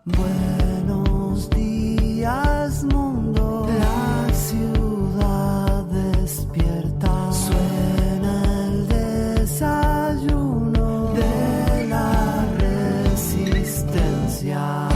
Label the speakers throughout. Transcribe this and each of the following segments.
Speaker 1: Buenos días, mundo. La ciudad despierta. Suena el desayuno de la resistencia.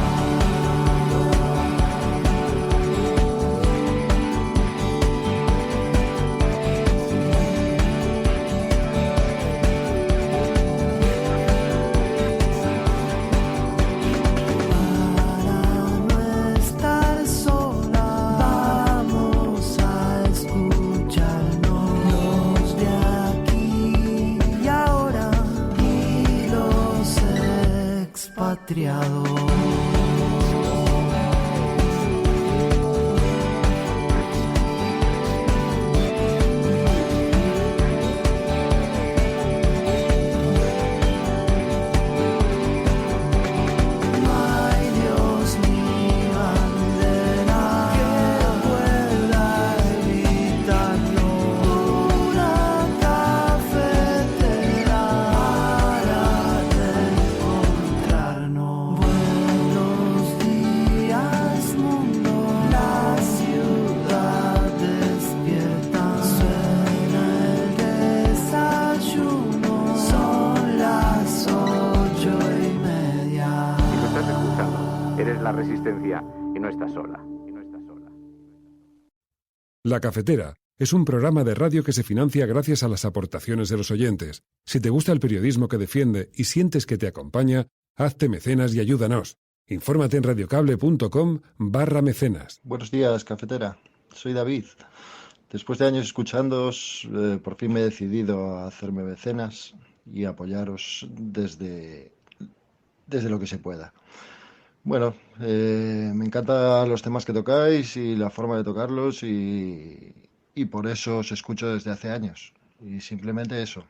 Speaker 1: Triado.
Speaker 2: La Resistencia y no estás sola.
Speaker 3: La Cafetera es un programa de radio que se financia gracias a las aportaciones de los oyentes. Si te gusta el periodismo que defiende y sientes que te acompaña, hazte mecenas y ayúdanos. Infórmate en radiocable.com/mecenas.
Speaker 4: Buenos días, Cafetera. Soy David. Después de años escuchándoos, por fin me he decidido a hacerme mecenas y apoyaros desde lo que se pueda. Bueno, me encantan los temas que tocáis y la forma de tocarlos y por eso os escucho desde hace años. Y simplemente eso.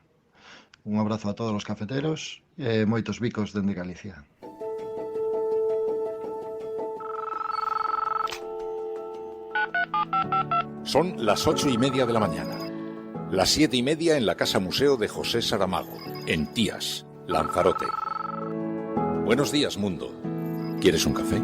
Speaker 4: Un abrazo a todos los cafeteros. Moitos bicos dende Galicia.
Speaker 5: Son las 8:30 de la mañana. Las 7:30 en la Casa Museo de José Saramago, en Tías, Lanzarote. Buenos días, mundo. ¿Quieres un café?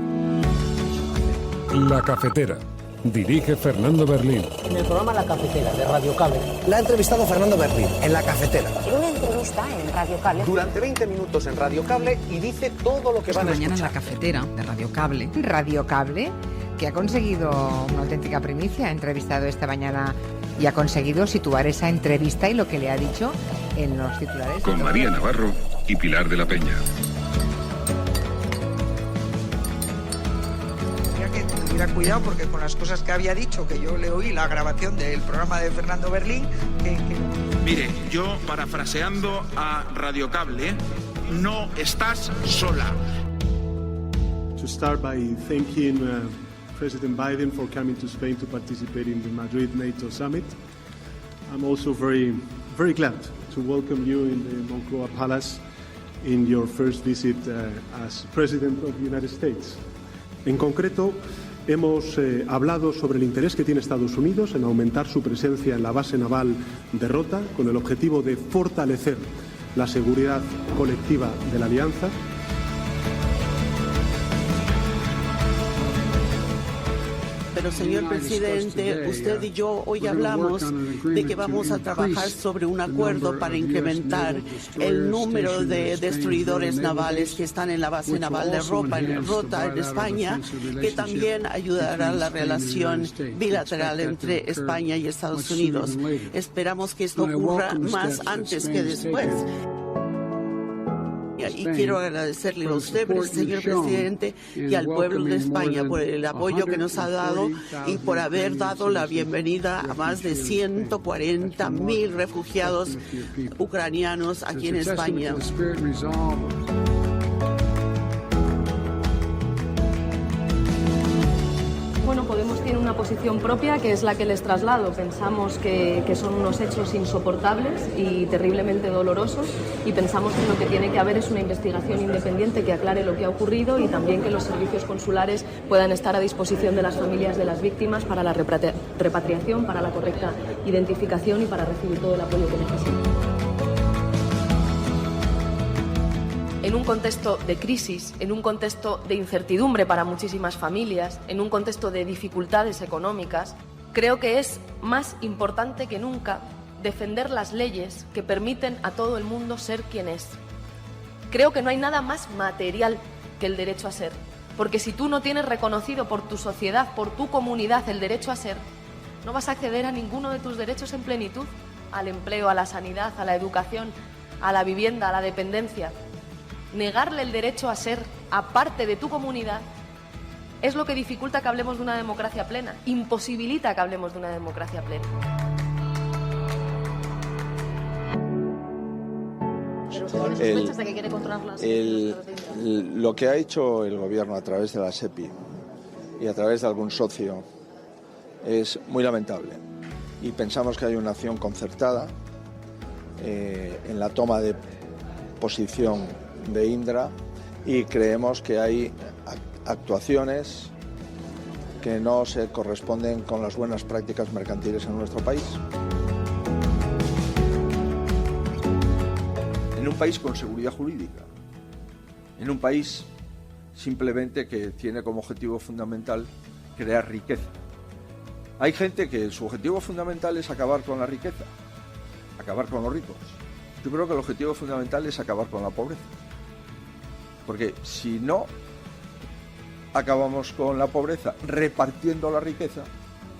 Speaker 3: La Cafetera. Dirige Fernando Berlín.
Speaker 6: En el programa La Cafetera de Radio Cable.
Speaker 7: La ha entrevistado Fernando Berlín en La Cafetera.
Speaker 8: En una entrevista en Radio Cable.
Speaker 9: Durante 20 minutos en Radio Cable y dice todo lo que van a escuchar.
Speaker 10: Mañana en La Cafetera de Radio Cable.
Speaker 11: Radio Cable, que ha conseguido una auténtica primicia. Ha entrevistado esta mañana y ha conseguido situar esa entrevista y lo que le ha dicho en los titulares.
Speaker 12: Con María Navarro y Pilar de la Peña.
Speaker 13: Cuidado porque con las cosas que había dicho, que yo le oí la grabación del programa de Fernando Berlín,
Speaker 14: Mire, yo parafraseando a Radio Cable, no estás sola.
Speaker 15: To start by thanking President Biden for coming to Spain to participate in the Madrid NATO summit. I'm also very glad to welcome you in the Moncloa Palace in your first visit as President of the United States. En concreto, hemos hablado sobre el interés que tiene Estados Unidos en aumentar su presencia en la base naval de Rota con el objetivo de fortalecer la seguridad colectiva de la alianza.
Speaker 16: Pero, señor presidente, usted y yo hoy hablamos de que vamos a trabajar sobre un acuerdo para incrementar el número de destruidores navales que están en la base naval de Rota, en España, que también ayudará a la relación bilateral entre España y Estados Unidos. Esperamos que esto ocurra más antes que después. Y quiero agradecerle a usted, señor presidente, y al pueblo de España por el apoyo que nos ha dado y por haber dado la bienvenida a más de 140.000 refugiados ucranianos aquí en España.
Speaker 17: Bueno, Podemos tiene una posición propia que es la que les traslado. Pensamos que son unos hechos insoportables y terriblemente dolorosos y pensamos que lo que tiene que haber es una investigación independiente que aclare lo que ha ocurrido y también que los servicios consulares puedan estar a disposición de las familias de las víctimas para la repatriación, para la correcta identificación y para recibir todo el apoyo que necesitan. en un contexto de crisis, en un contexto de incertidumbre para muchísimas familias, en un contexto de dificultades económicas, creo que es más importante que nunca defender las leyes que permiten a todo el mundo ser quien es. Creo que no hay nada más material que el derecho a ser, porque si tú no tienes reconocido por tu sociedad, por tu comunidad el derecho a ser, no vas a acceder a ninguno de tus derechos en plenitud, al empleo, a la sanidad, a la educación, a la vivienda, a la dependencia. Negarle el derecho a ser a parte de tu comunidad es lo que dificulta que hablemos de una democracia plena, imposibilita que hablemos de una democracia plena.
Speaker 18: De que quiere controlar lo que ha hecho el gobierno a través de la SEPI y a través de algún socio es muy lamentable, y pensamos que hay una acción concertada en la toma de posición de Indra, y creemos que hay actuaciones que no se corresponden con las buenas prácticas mercantiles en nuestro país.
Speaker 19: En un país con seguridad jurídica, en un país simplemente que tiene como objetivo fundamental crear riqueza. Hay gente que su objetivo fundamental es acabar con la riqueza, acabar con los ricos. Yo creo que el objetivo fundamental es acabar con la pobreza. Porque si no acabamos con la pobreza repartiendo la riqueza,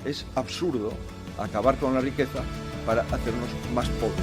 Speaker 19: es absurdo acabar con la riqueza para hacernos más pobres.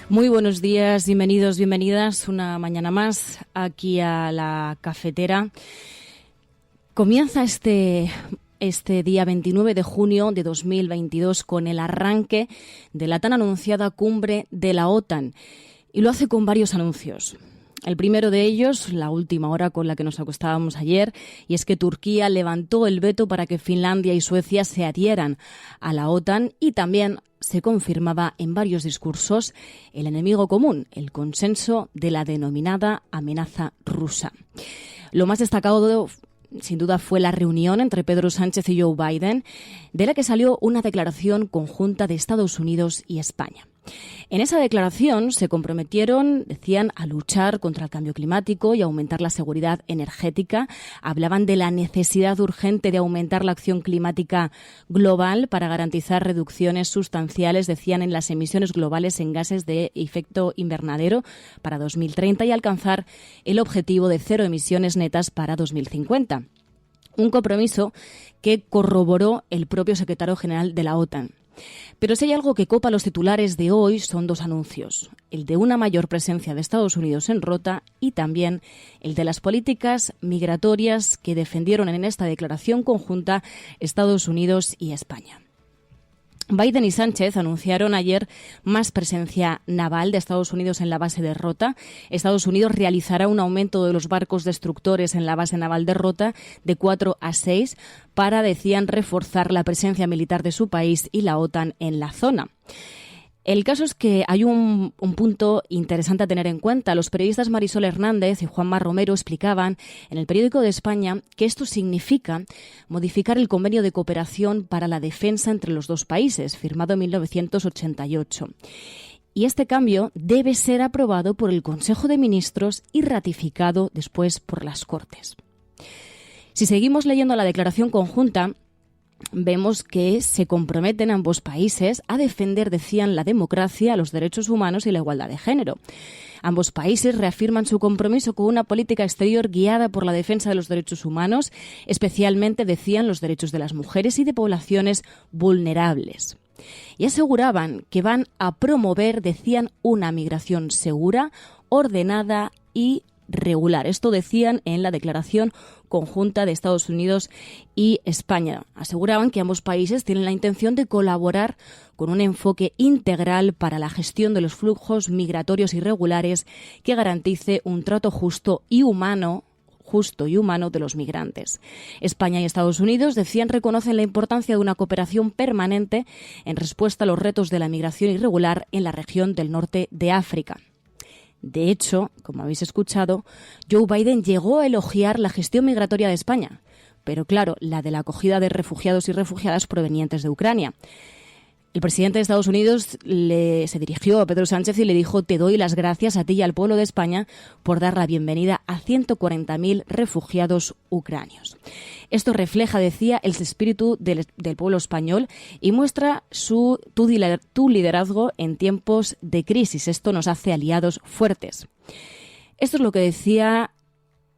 Speaker 20: Muy buenos días, bienvenidos, bienvenidas una mañana más aquí a la cafetera. Comienza este día 29 de junio de 2022 con el arranque de la tan anunciada cumbre de la OTAN, y lo hace con varios anuncios. El primero de ellos, la última hora con la que nos acostábamos ayer, y es que Turquía levantó el veto para que Finlandia y Suecia se adhieran a la OTAN, y también se confirmaba en varios discursos el enemigo común, el consenso de la denominada amenaza rusa. Lo más destacado, sin duda, fue la reunión entre Pedro Sánchez y Joe Biden, de la que salió una declaración conjunta de Estados Unidos y España. En esa declaración se comprometieron, decían, a luchar contra el cambio climático y aumentar la seguridad energética. Hablaban de la necesidad urgente de aumentar la acción climática global para garantizar reducciones sustanciales, decían, en las emisiones globales en gases de efecto invernadero para 2030 y alcanzar el objetivo de cero emisiones netas para 2050. Un compromiso que corroboró el propio secretario general de la OTAN. Pero si hay algo que copa los titulares de hoy son dos anuncios, el de una mayor presencia de Estados Unidos en Rota y también el de las políticas migratorias que defendieron en esta declaración conjunta Estados Unidos y España. Biden y Sánchez anunciaron ayer más presencia naval de Estados Unidos en la base de Rota. Estados Unidos realizará un aumento de los barcos destructores en la base naval de Rota de 4 a 6 para, decían, reforzar la presencia militar de su país y la OTAN en la zona. El caso es que hay un punto interesante a tener en cuenta. Los periodistas Marisol Hernández y Juanma Romero explicaban en el Periódico de España que esto significa modificar el convenio de cooperación para la defensa entre los dos países, firmado en 1988. y este cambio debe ser aprobado por el Consejo de Ministros y ratificado después por las Cortes. Si seguimos leyendo la declaración conjunta, vemos que se comprometen ambos países a defender, decían, la democracia, los derechos humanos y la igualdad de género. Ambos países reafirman su compromiso con una política exterior guiada por la defensa de los derechos humanos, especialmente, decían, los derechos de las mujeres y de poblaciones vulnerables. Y aseguraban que van a promover, decían, una migración segura, ordenada y regular. Esto decían en la declaración conjunta de Estados Unidos y España. Aseguraban que ambos países tienen la intención de colaborar con un enfoque integral para la gestión de los flujos migratorios irregulares que garantice un trato justo y humano de los migrantes. España y Estados Unidos, decían, reconocen la importancia de una cooperación permanente en respuesta a los retos de la migración irregular en la región del norte de África. De hecho, como habéis escuchado, Joe Biden llegó a elogiar la gestión migratoria de España, pero claro, la de la acogida de refugiados y refugiadas provenientes de Ucrania. El presidente de Estados Unidos se dirigió a Pedro Sánchez y le dijo: te doy las gracias a ti y al pueblo de España por dar la bienvenida a 140.000 refugiados ucranios. Esto refleja, decía, el espíritu del pueblo español y muestra tu liderazgo en tiempos de crisis. Esto nos hace aliados fuertes. Esto es lo que decía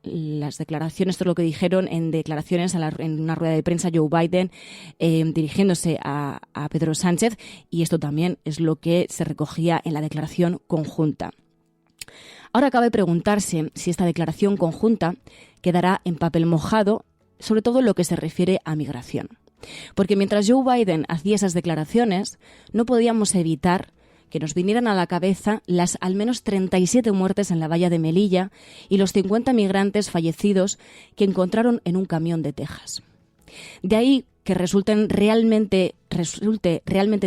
Speaker 20: las declaraciones, esto es lo que dijeron en declaraciones en una rueda de prensa Joe Biden dirigiéndose a Pedro Sánchez, y esto también es lo que se recogía en la declaración conjunta. Ahora cabe preguntarse si esta declaración conjunta quedará en papel mojado, sobre todo en lo que se refiere a migración. Porque mientras Joe Biden hacía esas declaraciones, no podíamos evitar que nos vinieran a la cabeza las al menos 37 muertes en la valla de Melilla y los 50 migrantes fallecidos que encontraron en un camión de Texas. De ahí que resulte realmente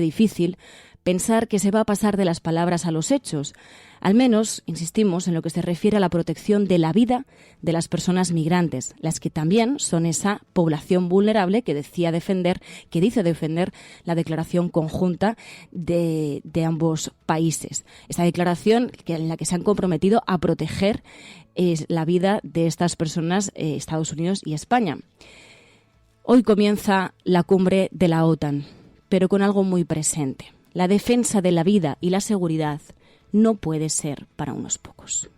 Speaker 20: difícil pensar que se va a pasar de las palabras a los hechos. Al menos, insistimos, en lo que se refiere a la protección de la vida de las personas migrantes, las que también son esa población vulnerable que dice defender la declaración conjunta de ambos países. Esta declaración en la que se han comprometido a proteger la vida de estas personas, Estados Unidos y España. Hoy comienza la cumbre de la OTAN, pero con algo muy presente. La defensa de la vida y la seguridad no puede ser para unos pocos.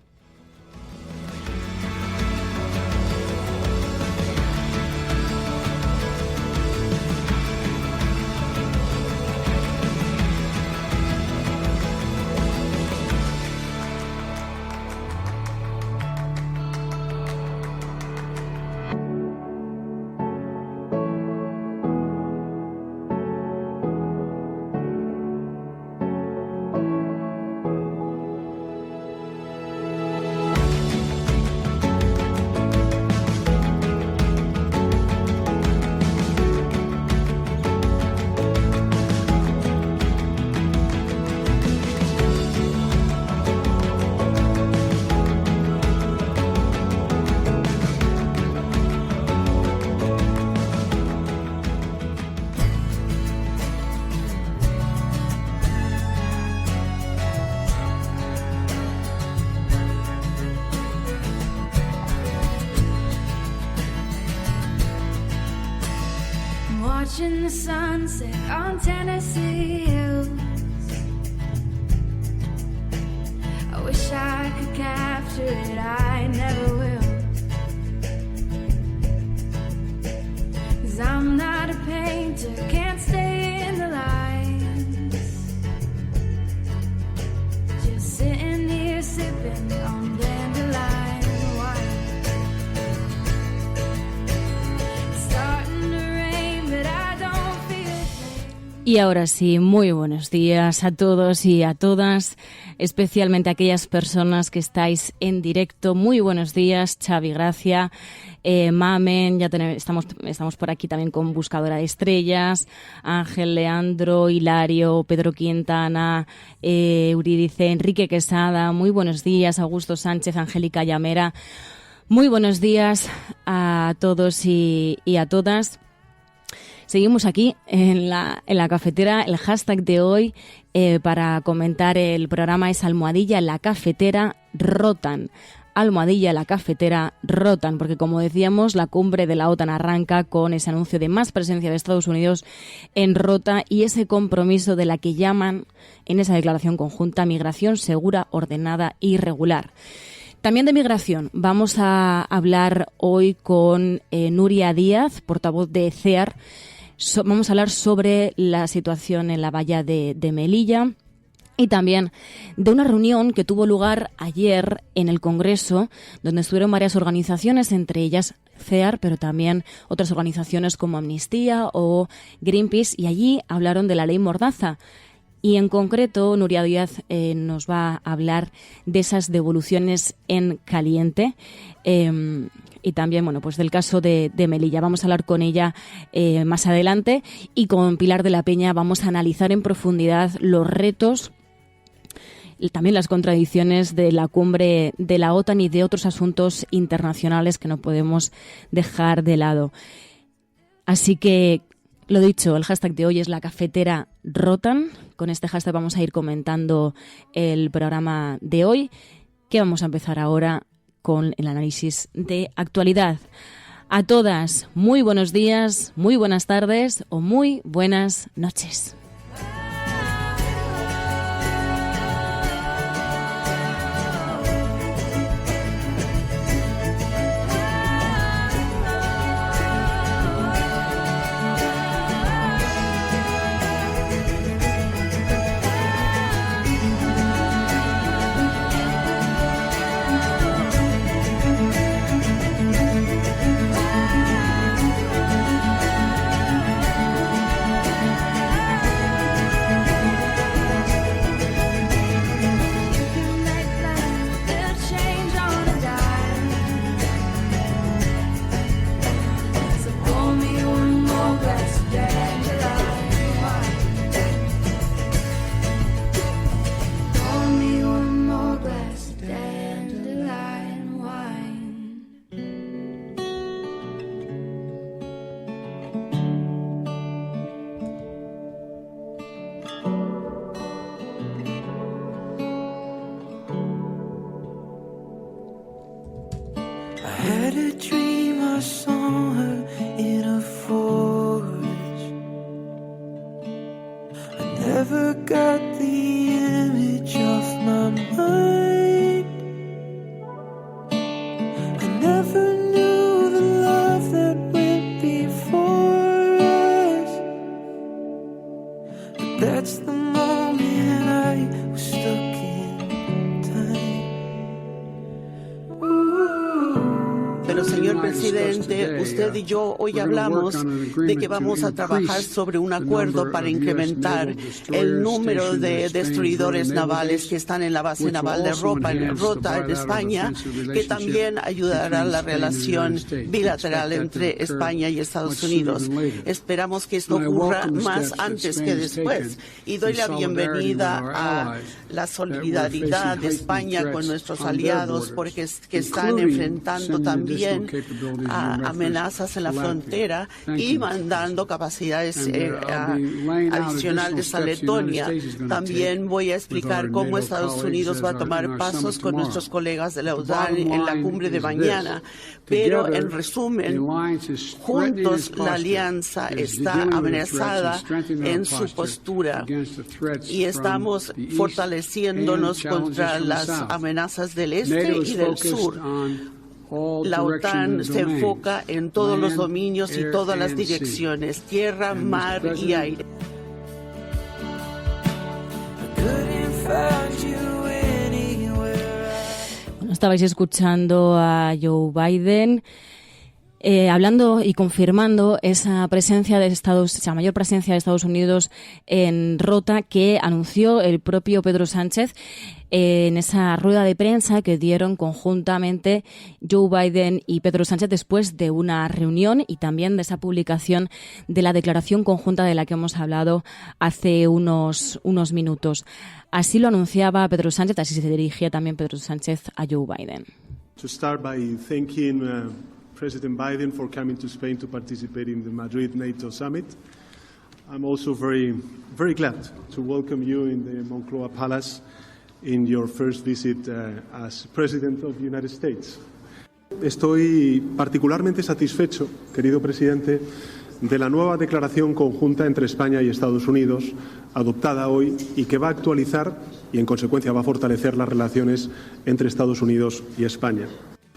Speaker 21: Watching the sunset on Tennessee hills. I wish I could capture it, I never will. 'Cause I'm not a painter, can't stay in the lines. Just sitting here sipping on dandelion wine.
Speaker 20: Y ahora sí, muy buenos días a todos y a todas, especialmente a aquellas personas que estáis en directo. Muy buenos días, Xavi Gracia, Mamen, estamos por aquí también con Buscadora de Estrellas, Ángel, Leandro, Hilario, Pedro Quintana, Eurídice, Enrique Quesada. Muy buenos días, Augusto Sánchez, Angélica Llamera. Muy buenos días a todos y a todas. Seguimos aquí en la cafetera. El hashtag de hoy para comentar el programa es almohadilla la cafetera rotan. Almohadilla la cafetera rotan, porque como decíamos, la cumbre de la OTAN arranca con ese anuncio de más presencia de Estados Unidos en Rota y ese compromiso de la que llaman en esa declaración conjunta migración segura, ordenada y regular. También de migración vamos a hablar hoy con Nuria Díaz, portavoz de CEAR. Vamos a hablar sobre la situación en la valla de Melilla y también de una reunión que tuvo lugar ayer en el Congreso, donde estuvieron varias organizaciones, entre ellas CEAR, pero también otras organizaciones como Amnistía o Greenpeace, y allí hablaron de la ley Mordaza. Y en concreto, Nuria Díaz nos va a hablar de esas devoluciones en caliente y también, bueno, pues del caso de Melilla. Vamos a hablar con ella más adelante, y con Pilar de la Peña vamos a analizar en profundidad los retos y también las contradicciones de la cumbre de la OTAN y de otros asuntos internacionales que no podemos dejar de lado. Así que, lo dicho, el hashtag de hoy es la cafetera rotan. Con este hashtag vamos a ir comentando el programa de hoy, que vamos a empezar ahora con el análisis de actualidad. A todas, muy buenos días, muy buenas tardes o muy buenas noches.
Speaker 16: Usted y yo hoy hablamos de que vamos a trabajar sobre un acuerdo para incrementar el número de destruidores navales que están en la base naval de Rota en España, que también ayudará a la relación bilateral entre España y Estados Unidos. Esperamos que esto ocurra más antes que después, y doy la bienvenida a la solidaridad de España con nuestros aliados, porque que están enfrentando también a amenazas en la frontera y mandando capacidades adicionales a Letonia. También voy a explicar cómo Estados Unidos va a tomar pasos con nuestros colegas de la OTAN en la cumbre de mañana. Pero, en resumen, juntos la alianza está amenazada en su postura y estamos fortaleciéndonos contra las amenazas del este y del sur. La OTAN se enfoca en todos los dominios y todas las direcciones, tierra, mar y aire.
Speaker 20: Bueno, estabais escuchando a Joe Biden hablando y confirmando esa presencia de esa mayor presencia de Estados Unidos en Rota, que anunció el propio Pedro Sánchez en esa rueda de prensa que dieron conjuntamente Joe Biden y Pedro Sánchez después de una reunión, y también de esa publicación de la declaración conjunta de la que hemos hablado hace unos minutos. Así lo anunciaba Pedro Sánchez, así se dirigía también Pedro Sánchez a Joe Biden.
Speaker 15: To start by thanking President Biden for coming to Spain to participate in the Madrid NATO summit. I'm also very glad to welcome you in the Moncloa Palace in your first visit as President of the United States. Estoy particularmente satisfecho, querido presidente, de la nueva declaración conjunta entre España y Estados Unidos, adoptada hoy y que va a actualizar y, en consecuencia, va a fortalecer las relaciones entre Estados Unidos y España.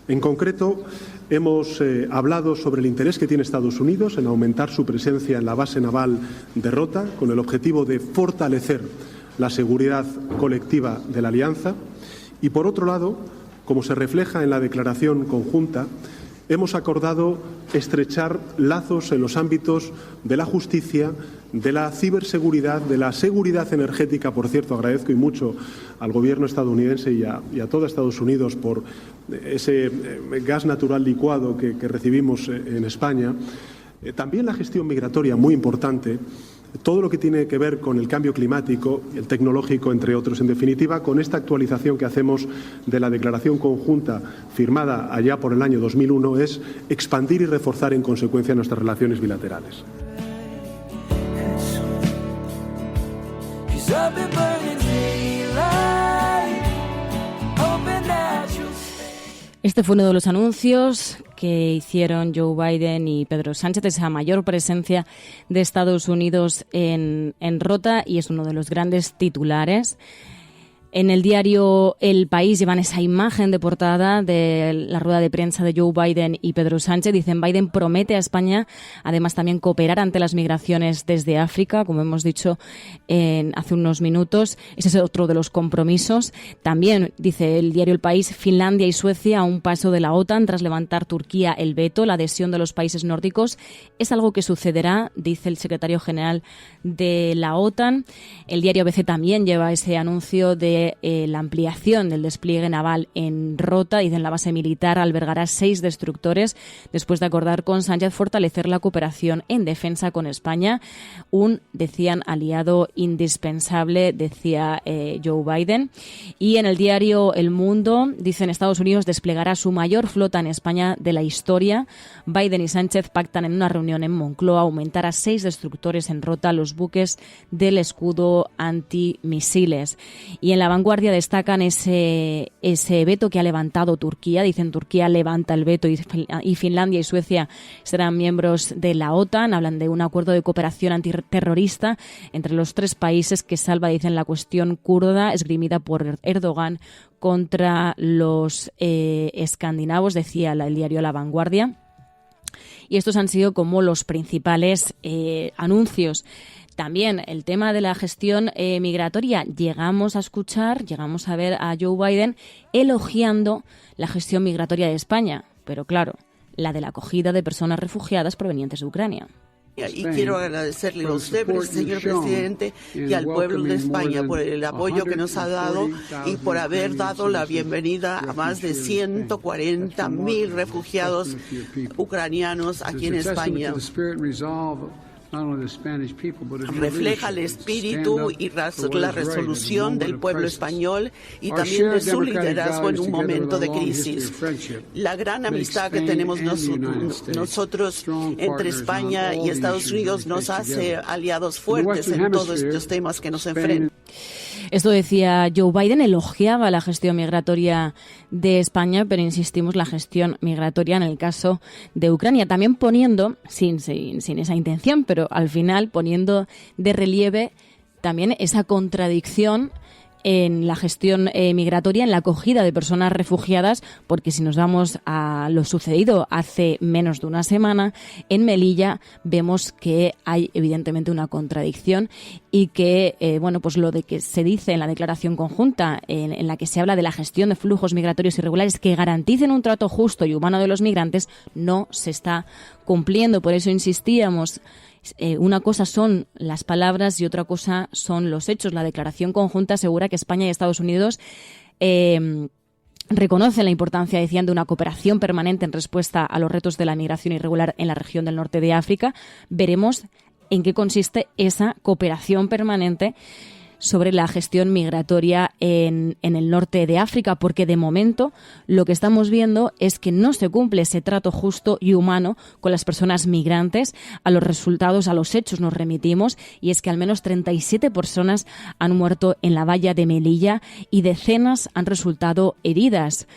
Speaker 15: En concreto, hemos hablado sobre el interés que tiene Estados Unidos en aumentar su presencia en la base naval de Rota, con el objetivo de fortalecer la seguridad colectiva de la alianza. Y, por otro lado, como se refleja en la declaración conjunta, hemos acordado estrechar lazos en los ámbitos de la justicia, de la ciberseguridad, de la seguridad energética. Por cierto, agradezco y mucho al gobierno estadounidense y a todo Estados Unidos por ese gas natural licuado que recibimos en España. También la gestión migratoria, muy importante. Todo lo que tiene que ver con el cambio climático, el tecnológico, entre otros. En definitiva, con esta actualización que hacemos de la declaración conjunta firmada allá por el año 2001, es expandir y reforzar en consecuencia nuestras relaciones bilaterales.
Speaker 20: Este fue uno de los anuncios que hicieron Joe Biden y Pedro Sánchez, esa mayor presencia de Estados Unidos en Rota, y es uno de los grandes titulares. En el diario El País llevan esa imagen de portada de la rueda de prensa de Joe Biden y Pedro Sánchez. Dicen, Biden promete a España, además, también cooperar ante las migraciones desde África, como hemos dicho hace unos minutos. Ese es otro de los compromisos. También, dice el diario El País, Finlandia y Suecia a un paso de la OTAN tras levantar Turquía el veto. La adhesión de los países nórdicos es algo que sucederá, dice el secretario general de la OTAN. El diario ABC también lleva ese anuncio de la ampliación del despliegue naval en Rota. Dicen, la base militar albergará 6 destructores después de acordar con Sánchez fortalecer la cooperación en defensa con España. Decían, aliado indispensable, decía Joe Biden. Y en el diario El Mundo dicen, Estados Unidos desplegará su mayor flota en España de la historia. Biden y Sánchez pactan en una reunión en Moncloa aumentar a 6 destructores en Rota los buques del escudo antimisiles. Y en La Vanguardia destacan ese veto que ha levantado Turquía. Dicen, Turquía levanta el veto y Finlandia y Suecia serán miembros de la OTAN. Hablan de un acuerdo de cooperación antiterrorista entre los 3 países que salva, dicen, la cuestión kurda esgrimida por Erdogan contra los escandinavos, decía el diario La Vanguardia. Y estos han sido como los principales anuncios. También el tema de la gestión migratoria. Llegamos a ver a Joe Biden elogiando la gestión migratoria de España, pero claro, la de la acogida de personas refugiadas provenientes de Ucrania.
Speaker 16: Y quiero agradecerle a usted, señor presidente, y al pueblo de España por el apoyo que nos ha dado y por haber dado la bienvenida a más de 140.000 refugiados ucranianos aquí en España. Refleja el espíritu y la resolución del pueblo español y también de su liderazgo en un momento de crisis. La gran amistad que tenemos nosotros entre España y Estados Unidos nos hace aliados fuertes en todos estos temas que nos enfrentan.
Speaker 20: Esto decía Joe Biden, elogiaba la gestión migratoria de España, pero insistimos, la gestión migratoria en el caso de Ucrania, también poniendo, sin esa intención, pero al final poniendo de relieve también esa contradicción en la gestión migratoria, en la acogida de personas refugiadas, porque si nos vamos a lo sucedido hace menos de una semana, en Melilla vemos que hay evidentemente una contradicción y que, pues lo de que se dice en la declaración conjunta, en la que se habla de la gestión de flujos migratorios irregulares que garanticen un trato justo y humano de los migrantes, no se está cumpliendo. Por eso insistíamos. Una cosa son las palabras y otra cosa son los hechos. La declaración conjunta asegura que España y Estados Unidos reconocen la importancia, decían, de una cooperación permanente en respuesta a los retos de la migración irregular en la región del norte de África. Veremos en qué consiste esa cooperación permanente. sobre la gestión migratoria en el norte de África, porque de momento lo que estamos viendo es que no se cumple ese trato justo y humano con las personas migrantes. A los resultados, a los hechos nos remitimos, y es que al menos 37 personas han muerto en la valla de Melilla y decenas han resultado heridas.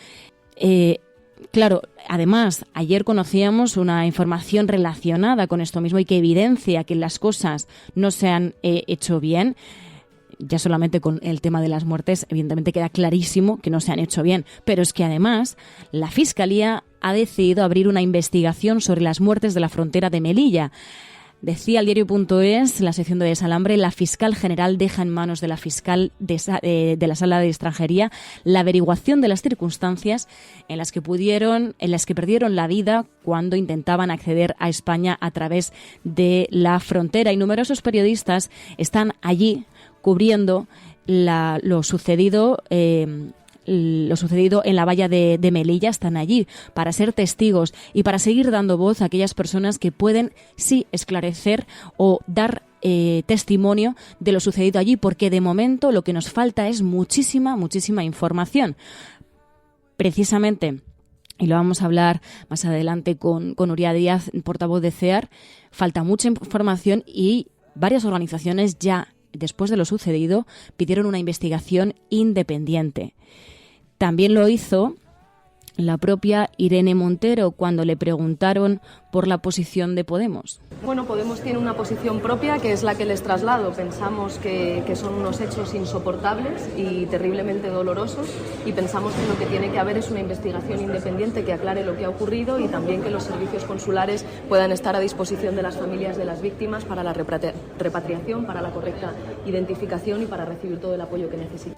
Speaker 20: Claro, además, ayer conocíamos una información relacionada con esto mismo y que evidencia que las cosas no se han hecho bien. Ya solamente con el tema de las muertes, evidentemente queda clarísimo que no se han hecho bien. Pero es que además la Fiscalía ha decidido abrir una investigación sobre las muertes de la frontera de Melilla. Decía el diario.es, la sección de Desalambre, la fiscal general deja en manos de la fiscal de la Sala de Extranjería la averiguación de las circunstancias en las que perdieron la vida cuando intentaban acceder a España a través de la frontera. Y numerosos periodistas están allí cubriendo lo sucedido en la valla de Melilla. Están allí para ser testigos y para seguir dando voz a aquellas personas que pueden sí esclarecer o dar testimonio de lo sucedido allí, porque de momento lo que nos falta es muchísima información. Precisamente, y lo vamos a hablar más adelante con Nuria Díaz, portavoz de CEAR, falta mucha información y varias organizaciones ya, después de lo sucedido, pidieron una investigación independiente. También lo hizo la propia Irene Montero cuando le preguntaron por la posición de Podemos.
Speaker 17: Bueno, Podemos tiene una posición propia que es la que les traslado. Pensamos que son unos hechos insoportables y terriblemente dolorosos, y pensamos que lo que tiene que haber es una investigación independiente que aclare lo que ha ocurrido, y también que los servicios consulares puedan estar a disposición de las familias de las víctimas para la repatriación, para la correcta identificación y para recibir todo el apoyo que necesiten.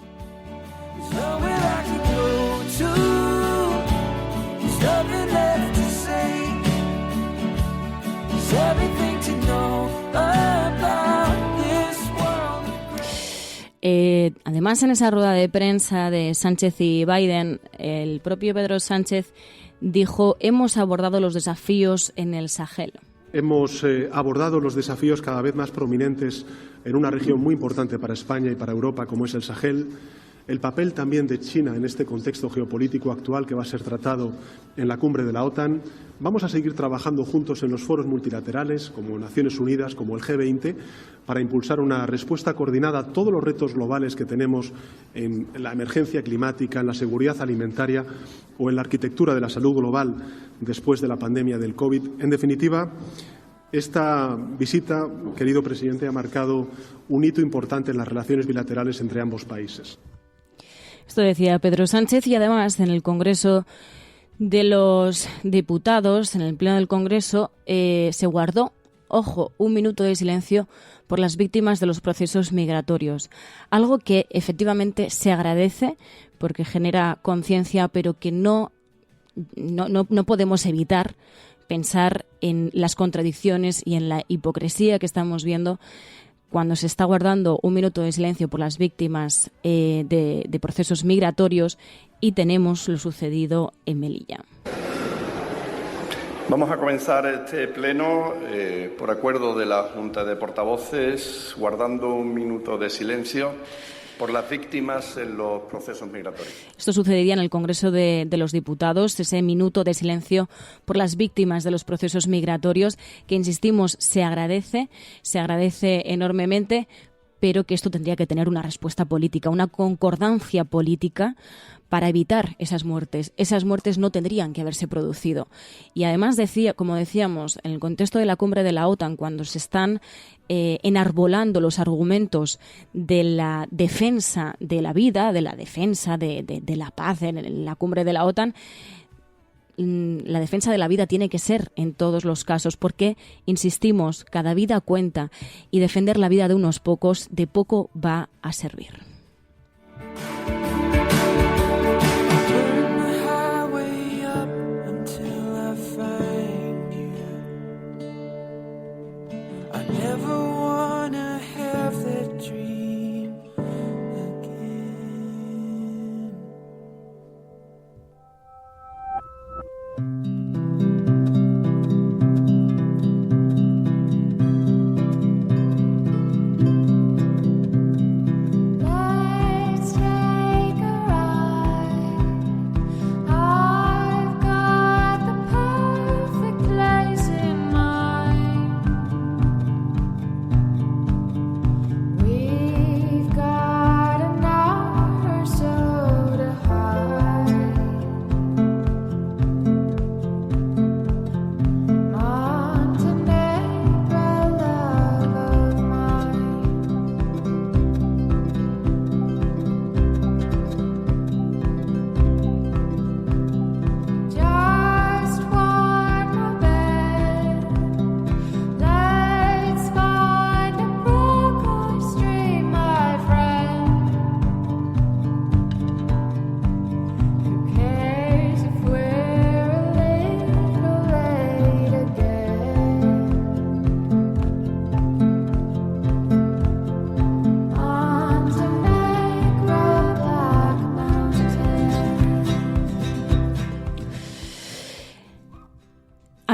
Speaker 20: Además, en esa rueda de prensa de Sánchez y Biden, el propio Pedro Sánchez dijo: hemos abordado los desafíos en el Sahel.
Speaker 15: Hemos abordado los desafíos cada vez más prominentes en una región muy importante para España y para Europa, como es el Sahel. El papel también de China en este contexto geopolítico actual que va a ser tratado en la cumbre de la OTAN. Vamos a seguir trabajando juntos en los foros multilaterales, como Naciones Unidas, como el G20, para impulsar una respuesta coordinada a todos los retos globales que tenemos en la emergencia climática, en la seguridad alimentaria o en la arquitectura de la salud global después de la pandemia del COVID. En definitiva, esta visita, querido presidente, ha marcado un hito importante en las relaciones bilaterales entre ambos países.
Speaker 20: Esto decía Pedro Sánchez, y además en el Congreso de los Diputados, en el Pleno del Congreso, se guardó, ojo, un minuto de silencio por las víctimas de los procesos migratorios. Algo que efectivamente se agradece porque genera conciencia, pero que no podemos evitar pensar en las contradicciones y en la hipocresía que estamos viendo cuando se está guardando un minuto de silencio por las víctimas de procesos migratorios y tenemos lo sucedido en Melilla.
Speaker 1: Vamos a comenzar este pleno por acuerdo de la Junta de Portavoces, guardando un minuto de silencio por las víctimas en los procesos migratorios. Esto
Speaker 20: sucedería en el Congreso de los Diputados, ese minuto de silencio por las víctimas de los procesos migratorios, que, insistimos, se agradece enormemente, pero que esto tendría que tener una respuesta política, una concordancia política para evitar esas muertes. Esas muertes no tendrían que haberse producido. Y además, como decíamos, en el contexto de la cumbre de la OTAN, cuando se están enarbolando los argumentos de la defensa de la vida, de la defensa de la paz en la cumbre de la OTAN, la defensa de la vida tiene que ser en todos los casos, porque, insistimos, cada vida cuenta y defender la vida de unos pocos de poco va a servir.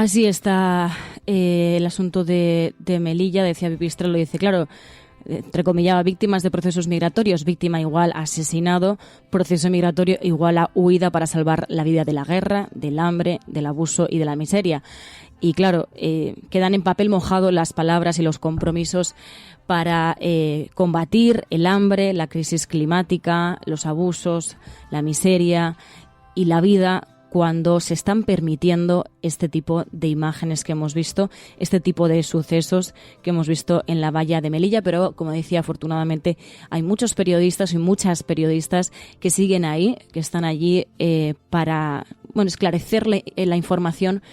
Speaker 20: Así está el asunto de Melilla, decía Pipistrello, dice, claro, entrecomillaba, víctimas de procesos migratorios, víctima igual a asesinado, proceso migratorio igual a huida para salvar la vida de la guerra, del hambre, del abuso y de la miseria. Y claro, quedan en papel mojado las palabras y los compromisos para combatir el hambre, la crisis climática, los abusos, la miseria y la vida, cuando se están permitiendo este tipo de imágenes que hemos visto, este tipo de sucesos que hemos visto en la valla de Melilla. Pero, como decía, afortunadamente hay muchos periodistas y muchas periodistas que siguen ahí, que están allí para esclarecer la información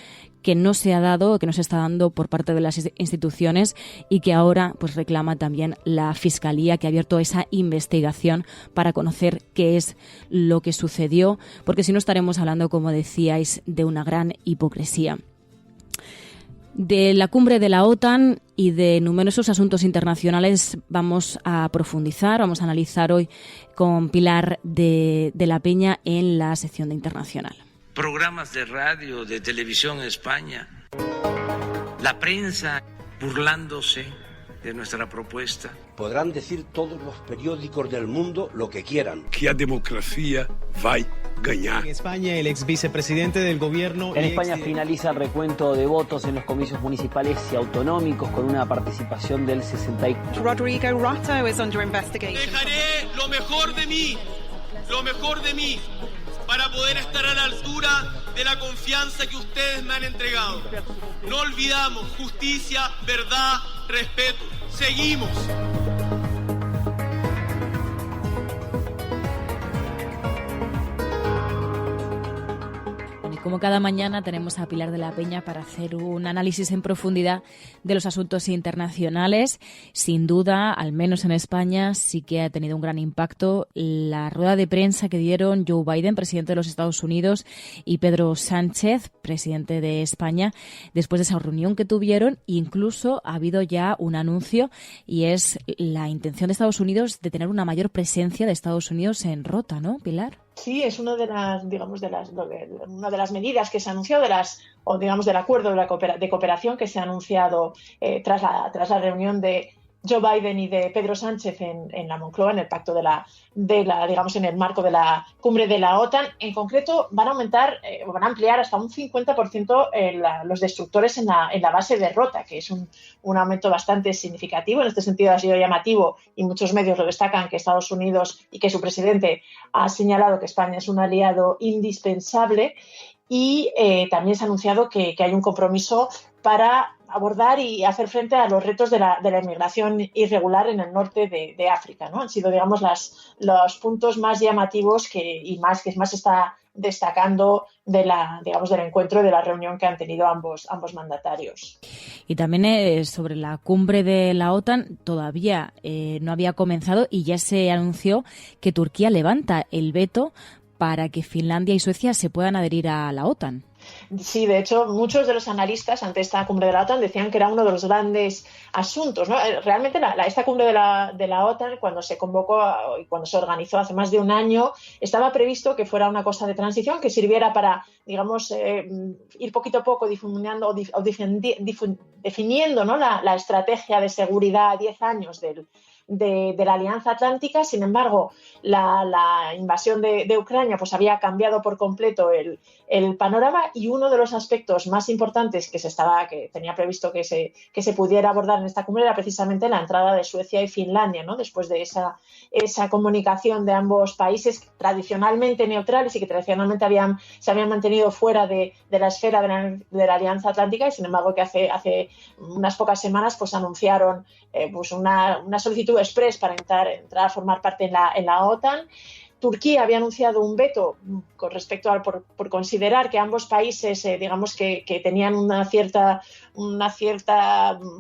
Speaker 20: que no se ha dado, que no se está dando por parte de las instituciones, y que ahora pues reclama también la Fiscalía, que ha abierto esa investigación para conocer qué es lo que sucedió, porque si no estaremos hablando, como decíais, de una gran hipocresía. De la cumbre de la OTAN y de numerosos asuntos internacionales vamos a profundizar, vamos a analizar hoy con Pilar de la Peña en la sección de Internacional.
Speaker 2: Programas de radio, de televisión en España, la prensa burlándose de nuestra propuesta.
Speaker 22: Podrán decir todos los periódicos del mundo lo que quieran.
Speaker 23: Que a democracia va a ganar.
Speaker 24: En España, el ex vicepresidente del gobierno...
Speaker 25: En España finaliza el recuento de votos en los comicios municipales y autonómicos con una participación del 64%.
Speaker 26: Rodrigo Rato is under investigation.
Speaker 27: Dejaré lo mejor de mí, para poder estar a la altura de la confianza que ustedes me han entregado. No olvidamos justicia, verdad, respeto. Seguimos.
Speaker 20: Como cada mañana tenemos a Pilar de la Peña para hacer un análisis en profundidad de los asuntos internacionales. Sin duda, al menos en España, sí que ha tenido un gran impacto la rueda de prensa que dieron Joe Biden, presidente de los Estados Unidos, y Pedro Sánchez, presidente de España, después de esa reunión que tuvieron. Incluso ha habido ya un anuncio, y es la intención de Estados Unidos de tener una mayor presencia de Estados Unidos en Rota, ¿no, Pilar?
Speaker 28: Sí, es una de las, una de las medidas que se anunció del acuerdo de cooperación que se ha anunciado tras la reunión de Joe Biden y de Pedro Sánchez en la Moncloa, en el pacto en el marco de la cumbre de la OTAN. En concreto, van a ampliar hasta un 50% los destructores en la base de Rota, que es un aumento bastante significativo. En este sentido ha sido llamativo, y muchos medios lo destacan, que Estados Unidos y que su presidente ha señalado que España es un aliado indispensable. Y también se ha anunciado que hay un compromiso para abordar y hacer frente a los retos de la inmigración irregular en el norte de África, ¿no? Han sido, digamos, los puntos más llamativos que más está destacando del encuentro, de la reunión que han tenido ambos mandatarios.
Speaker 20: Y también sobre la cumbre de la OTAN todavía no había comenzado, y ya se anunció que Turquía levanta el veto para que Finlandia y Suecia se puedan adherir a la OTAN.
Speaker 28: Sí, de hecho, muchos de los analistas ante esta cumbre de la OTAN decían que era uno de los grandes asuntos, ¿no? Realmente esta cumbre de la OTAN, cuando se convocó y cuando se organizó hace más de un año, estaba previsto que fuera una cosa de transición que sirviera para, digamos, ir poquito a poco difuminando o definiendo, ¿no?, la estrategia de seguridad a 10 años de la Alianza Atlántica. Sin embargo, la invasión de Ucrania pues había cambiado por completo el panorama, y uno de los aspectos más importantes que tenía previsto que se pudiera abordar en esta cumbre era precisamente la entrada de Suecia y Finlandia, ¿no?, después de esa comunicación de ambos países tradicionalmente neutrales y que tradicionalmente se habían mantenido fuera de la esfera de la Alianza Atlántica, y sin embargo que hace unas pocas semanas pues anunciaron pues una solicitud express para entrar a formar parte en la OTAN. Turquía había anunciado un veto con respecto por considerar que ambos países, digamos que tenían una cierta,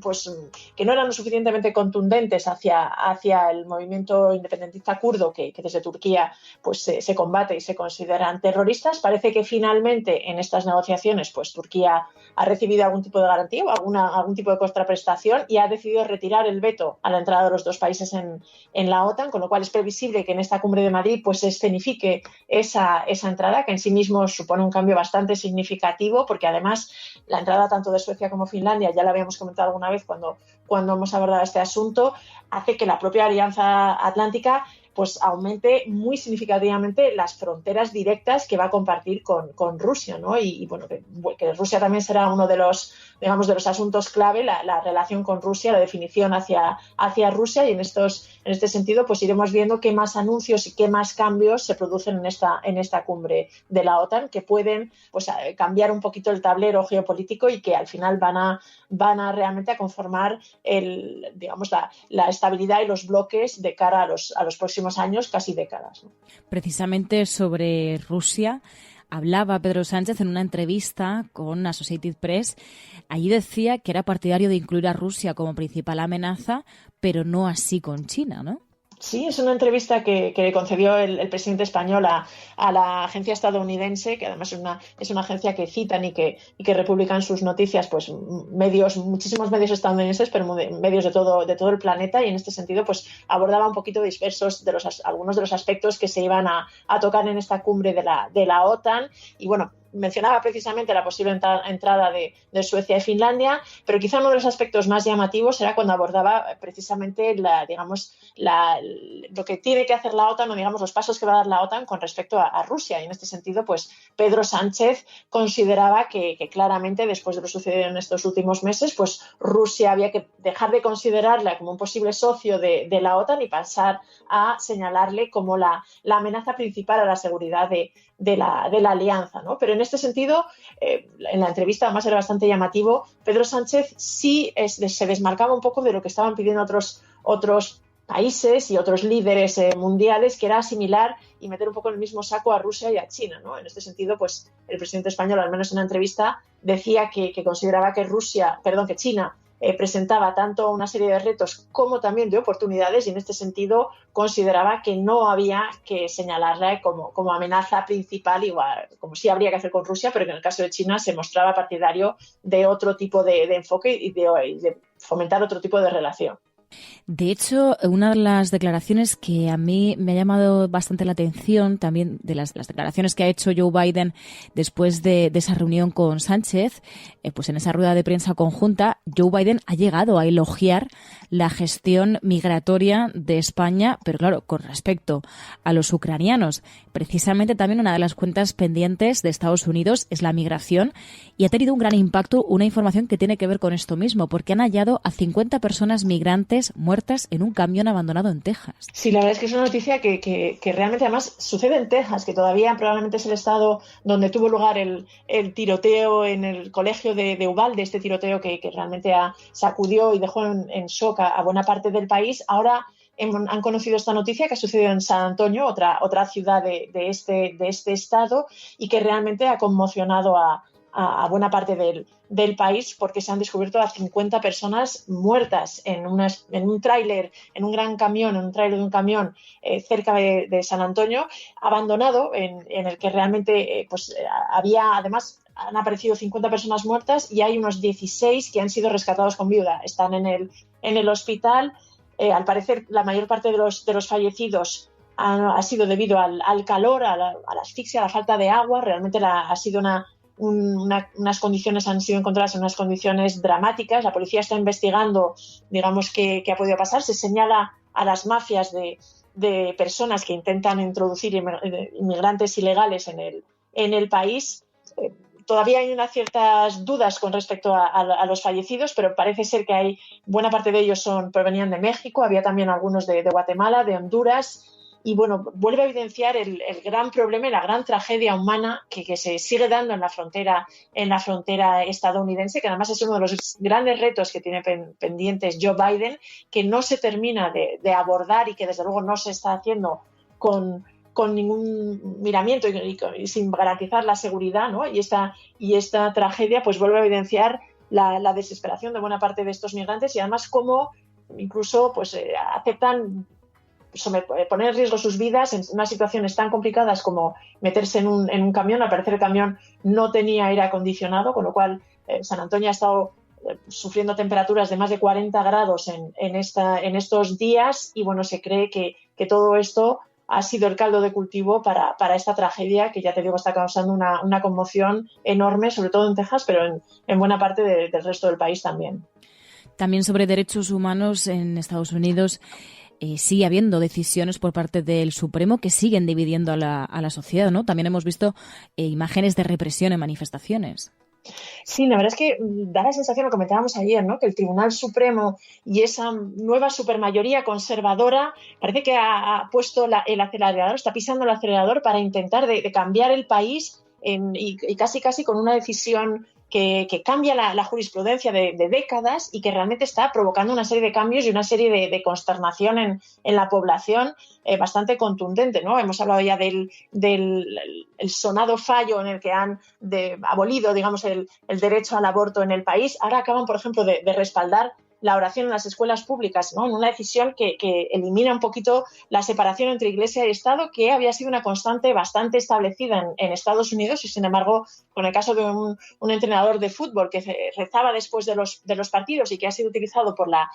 Speaker 28: pues que no eran lo suficientemente contundentes hacia el movimiento independentista kurdo que desde Turquía pues se combate y se consideran terroristas. Parece que finalmente en estas negociaciones pues Turquía ha recibido algún tipo de garantía o algún tipo de contraprestación y ha decidido retirar el veto a la entrada de los dos países en la OTAN, con lo cual es previsible que en esta cumbre de Madrid pues se escenifique esa entrada, que en sí mismo supone un cambio bastante significativo, porque además la entrada tanto de Suecia como Finlandia, ya la habíamos comentado alguna vez cuando hemos abordado este asunto, hace que la propia Alianza Atlántica pues aumente muy significativamente las fronteras directas que va a compartir con Rusia, ¿no? Y bueno, que Rusia también será uno de los, digamos, de los asuntos clave, la relación con Rusia, la definición hacia Rusia, y en este sentido pues iremos viendo qué más anuncios y qué más cambios se producen en esta cumbre de la OTAN, que pueden pues cambiar un poquito el tablero geopolítico y que al final van a realmente a conformar digamos la estabilidad y los bloques de cara a los próximos años, casi décadas, ¿no?
Speaker 20: Precisamente sobre Rusia hablaba Pedro Sánchez en una entrevista con Associated Press. Allí decía que era partidario de incluir a Rusia como principal amenaza, pero no así con China, ¿no?
Speaker 28: Sí, es una entrevista que le concedió el presidente español a la agencia estadounidense, que además es una agencia que citan y que republican sus noticias, pues muchísimos medios estadounidenses, pero medios de todo el planeta, y en este sentido pues abordaba un poquito dispersos algunos de los aspectos que se iban a tocar en esta cumbre de la OTAN. Y bueno, mencionaba precisamente la posible entrada de Suecia y Finlandia, pero quizá uno de los aspectos más llamativos era cuando abordaba precisamente lo que tiene que hacer la OTAN, o digamos los pasos que va a dar la OTAN con respecto a Rusia. Y en este sentido, pues Pedro Sánchez consideraba que claramente después de lo sucedido en estos últimos meses, pues Rusia había que dejar de considerarla como un posible socio de la OTAN y pasar a señalarle como la amenaza principal a la seguridad de la alianza, ¿no? Pero en este sentido, en la entrevista además era bastante llamativo, Pedro Sánchez sí se desmarcaba un poco de lo que estaban pidiendo otros países y otros líderes mundiales, que era asimilar y meter un poco en el mismo saco a Rusia y a China, ¿no? En este sentido, pues el presidente español, al menos en la entrevista, decía que consideraba que China presentaba tanto una serie de retos como también de oportunidades, y en este sentido consideraba que no había que señalarla como amenaza principal, igual como sí habría que hacer con Rusia, pero que en el caso de China se mostraba partidario de otro tipo de enfoque y de fomentar otro tipo de relación.
Speaker 20: De hecho, una de las declaraciones que a mí me ha llamado bastante la atención, también de las declaraciones que ha hecho Joe Biden después de esa reunión con Sánchez, pues en esa rueda de prensa conjunta, Joe Biden ha llegado a elogiar la gestión migratoria de España, pero claro, con respecto a los ucranianos. Precisamente también una de las cuentas pendientes de Estados Unidos es la migración, y ha tenido un gran impacto una información que tiene que ver con esto mismo, porque han hallado a 50 personas migrantes muertas en un camión abandonado en Texas.
Speaker 28: Sí, la verdad es que es una noticia que realmente además sucede en Texas, que todavía probablemente es el estado donde tuvo lugar el tiroteo en el colegio de Uvalde, este tiroteo que realmente sacudió y dejó en shock a buena parte del país. Ahora han conocido esta noticia que ha sucedido en San Antonio, otra ciudad de este estado, y que realmente ha conmocionado a buena parte del país, porque se han descubierto a 50 personas muertas en un tráiler, en un gran camión, en un tráiler de un camión cerca de San Antonio, abandonado, en el que realmente han aparecido 50 personas muertas, y hay unos 16 que han sido rescatados con vida. Están en el hospital. Al parecer, la mayor parte de los fallecidos ha sido debido al calor, a la asfixia, a la falta de agua. Realmente ha sido unas condiciones, han sido encontradas en unas condiciones dramáticas. La policía está investigando, digamos, qué ha podido pasar. Se señala a las mafias de personas que intentan introducir inmigrantes ilegales en el país. Todavía hay unas ciertas dudas con respecto a los fallecidos, pero parece ser que hay buena parte de ellos provenían de México. Había también algunos de Guatemala, de Honduras. Y bueno, vuelve a evidenciar el gran problema y la gran tragedia humana que se sigue dando en la frontera estadounidense, que además es uno de los grandes retos que tiene pendientes Joe Biden, que no se termina de abordar y que desde luego no se está haciendo con ningún miramiento y sin garantizar la seguridad, ¿no? Y esta tragedia pues vuelve a evidenciar la desesperación de buena parte de estos migrantes, y además cómo incluso pues aceptan poner en riesgo sus vidas en unas situaciones tan complicadas como meterse en un camión. Al parecer el camión no tenía aire acondicionado, con lo cual San Antonio ha estado sufriendo temperaturas de más de 40 grados en estos días, y bueno, se cree que todo esto ha sido el caldo de cultivo para esta tragedia que, ya te digo, está causando una conmoción enorme, sobre todo en Texas, pero en buena parte del resto del país también.
Speaker 20: También sobre derechos humanos en Estados Unidos sigue habiendo decisiones por parte del Supremo que siguen dividiendo a la sociedad, ¿no? También hemos visto imágenes de represión en manifestaciones.
Speaker 28: Sí, la verdad es que da la sensación, lo comentábamos ayer, ¿no?, que el Tribunal Supremo y esa nueva supermayoría conservadora parece que ha puesto el acelerador, está pisando el acelerador para intentar de cambiar el país y casi con una decisión que cambia la jurisprudencia de décadas y que realmente está provocando una serie de cambios y una serie de consternación en la población bastante contundente, ¿no? Hemos hablado ya del sonado fallo en el que han abolido, digamos, el derecho al aborto en el país. Ahora acaban, por ejemplo, de respaldar la oración en las escuelas públicas, ¿no?, en una decisión que elimina un poquito la separación entre Iglesia y Estado, que había sido una constante bastante establecida en Estados Unidos y, sin embargo, con el caso de un entrenador de fútbol que rezaba después de los partidos y que ha sido utilizado por la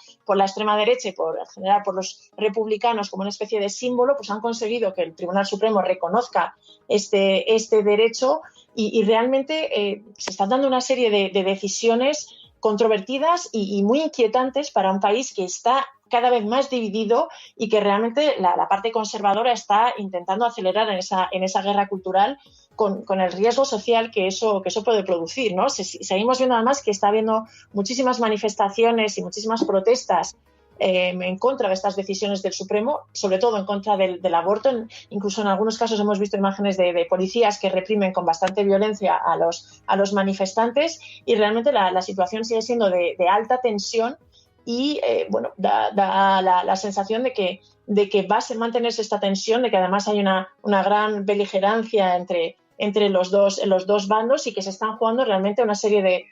Speaker 28: extrema derecha y en general por los republicanos como una especie de símbolo, pues han conseguido que el Tribunal Supremo reconozca este derecho y realmente se están dando una serie de decisiones controvertidas y muy inquietantes para un país que está cada vez más dividido y que realmente la parte conservadora está intentando acelerar en esa guerra cultural con el riesgo social que eso puede producir, ¿no? Seguimos viendo además que está habiendo muchísimas manifestaciones y muchísimas protestas en contra de estas decisiones del Supremo, sobre todo en contra del aborto. Incluso en algunos casos hemos visto imágenes de policías que reprimen con bastante violencia a los manifestantes y realmente la situación sigue siendo de alta tensión y da la sensación de que va a mantenerse esta tensión, de que además hay una gran beligerancia entre los dos bandos y que se están jugando realmente una serie de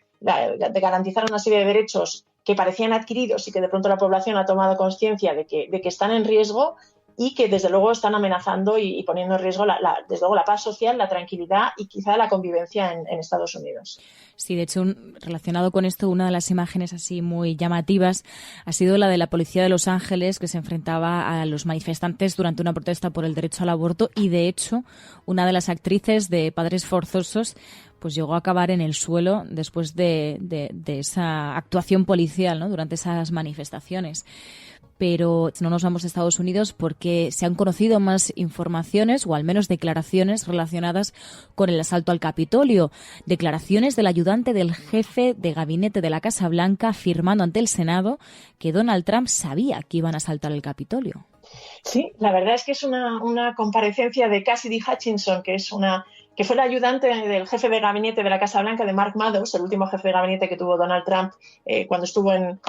Speaker 28: garantizar una serie de derechos que parecían adquiridos y que de pronto la población ha tomado conciencia de que están en riesgo y que desde luego están amenazando y poniendo en riesgo desde luego la paz social, la tranquilidad y quizá la convivencia en Estados Unidos.
Speaker 20: Sí, de hecho, relacionado con esto, una de las imágenes así muy llamativas ha sido la de la policía de Los Ángeles que se enfrentaba a los manifestantes durante una protesta por el derecho al aborto y, de hecho, una de las actrices de Padres Forzosos pues llegó a acabar en el suelo después de esa actuación policial, ¿no?, durante esas manifestaciones. Pero no nos vamos a Estados Unidos porque se han conocido más informaciones o al menos declaraciones relacionadas con el asalto al Capitolio. Declaraciones del ayudante del jefe de gabinete de la Casa Blanca afirmando ante el Senado que Donald Trump sabía que iban a asaltar el Capitolio.
Speaker 28: Sí, la verdad es que es una comparecencia de Cassidy Hutchinson, que fue la ayudante del jefe de gabinete de la Casa Blanca, de Mark Meadows, el último jefe de gabinete que tuvo Donald Trump cuando estuvo en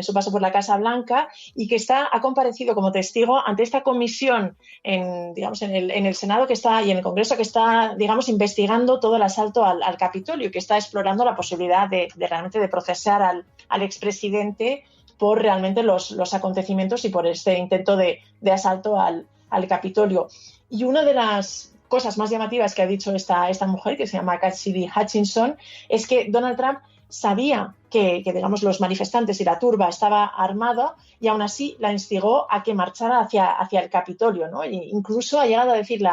Speaker 28: su paso por la Casa Blanca, y que ha comparecido como testigo ante esta comisión en el Senado y en el Congreso que está, digamos, investigando todo el asalto al Capitolio, que está explorando la posibilidad de realmente de procesar al expresidente por realmente los acontecimientos y por este intento de asalto al Capitolio. Y una de las cosas más llamativas que ha dicho esta mujer, que se llama Cassidy Hutchinson, es que Donald Trump sabía que digamos, los manifestantes y la turba estaba armada y aún así la instigó a que marchara hacia el Capitolio, ¿no? E incluso ha llegado a decir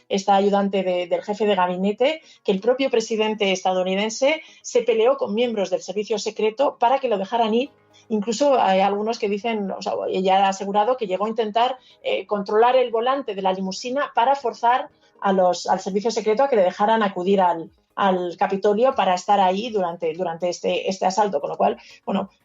Speaker 28: esta ayudante del jefe de gabinete que el propio presidente estadounidense se peleó con miembros del servicio secreto para que lo dejaran ir. Incluso hay algunos que dicen, ella ha asegurado que llegó a intentar controlar el volante de la limusina para forzar al servicio secreto a que le dejaran acudir al Capitolio para estar ahí durante este asalto, con lo cual,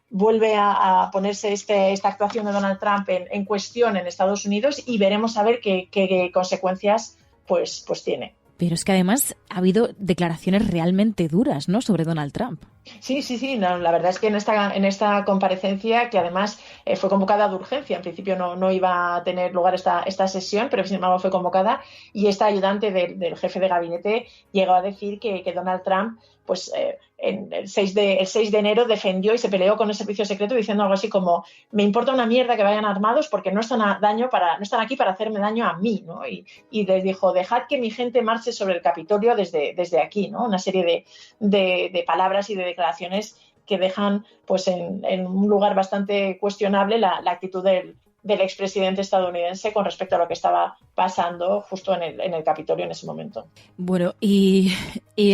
Speaker 28: vuelve a ponerse esta actuación de Donald Trump en cuestión en Estados Unidos y veremos a ver qué consecuencias pues tiene.
Speaker 20: Pero es que además ha habido declaraciones realmente duras, ¿no?, sobre Donald Trump.
Speaker 28: Sí. No, la verdad es que en esta comparecencia, que además fue convocada de urgencia, en principio no iba a tener lugar esta sesión, pero sin embargo fue convocada, y esta ayudante del jefe de gabinete llegó a decir que Donald Trump, pues el 6 de enero defendió y se peleó con el servicio secreto diciendo algo así como: me importa una mierda que vayan armados porque no están aquí para hacerme daño a mí, ¿no? Y les dijo: dejad que mi gente marche sobre el Capitolio desde aquí, ¿no? Una serie de palabras y de declaraciones que dejan pues en un lugar bastante cuestionable la actitud del expresidente estadounidense con respecto a lo que estaba pasando justo en el Capitolio en ese momento.
Speaker 20: Bueno, y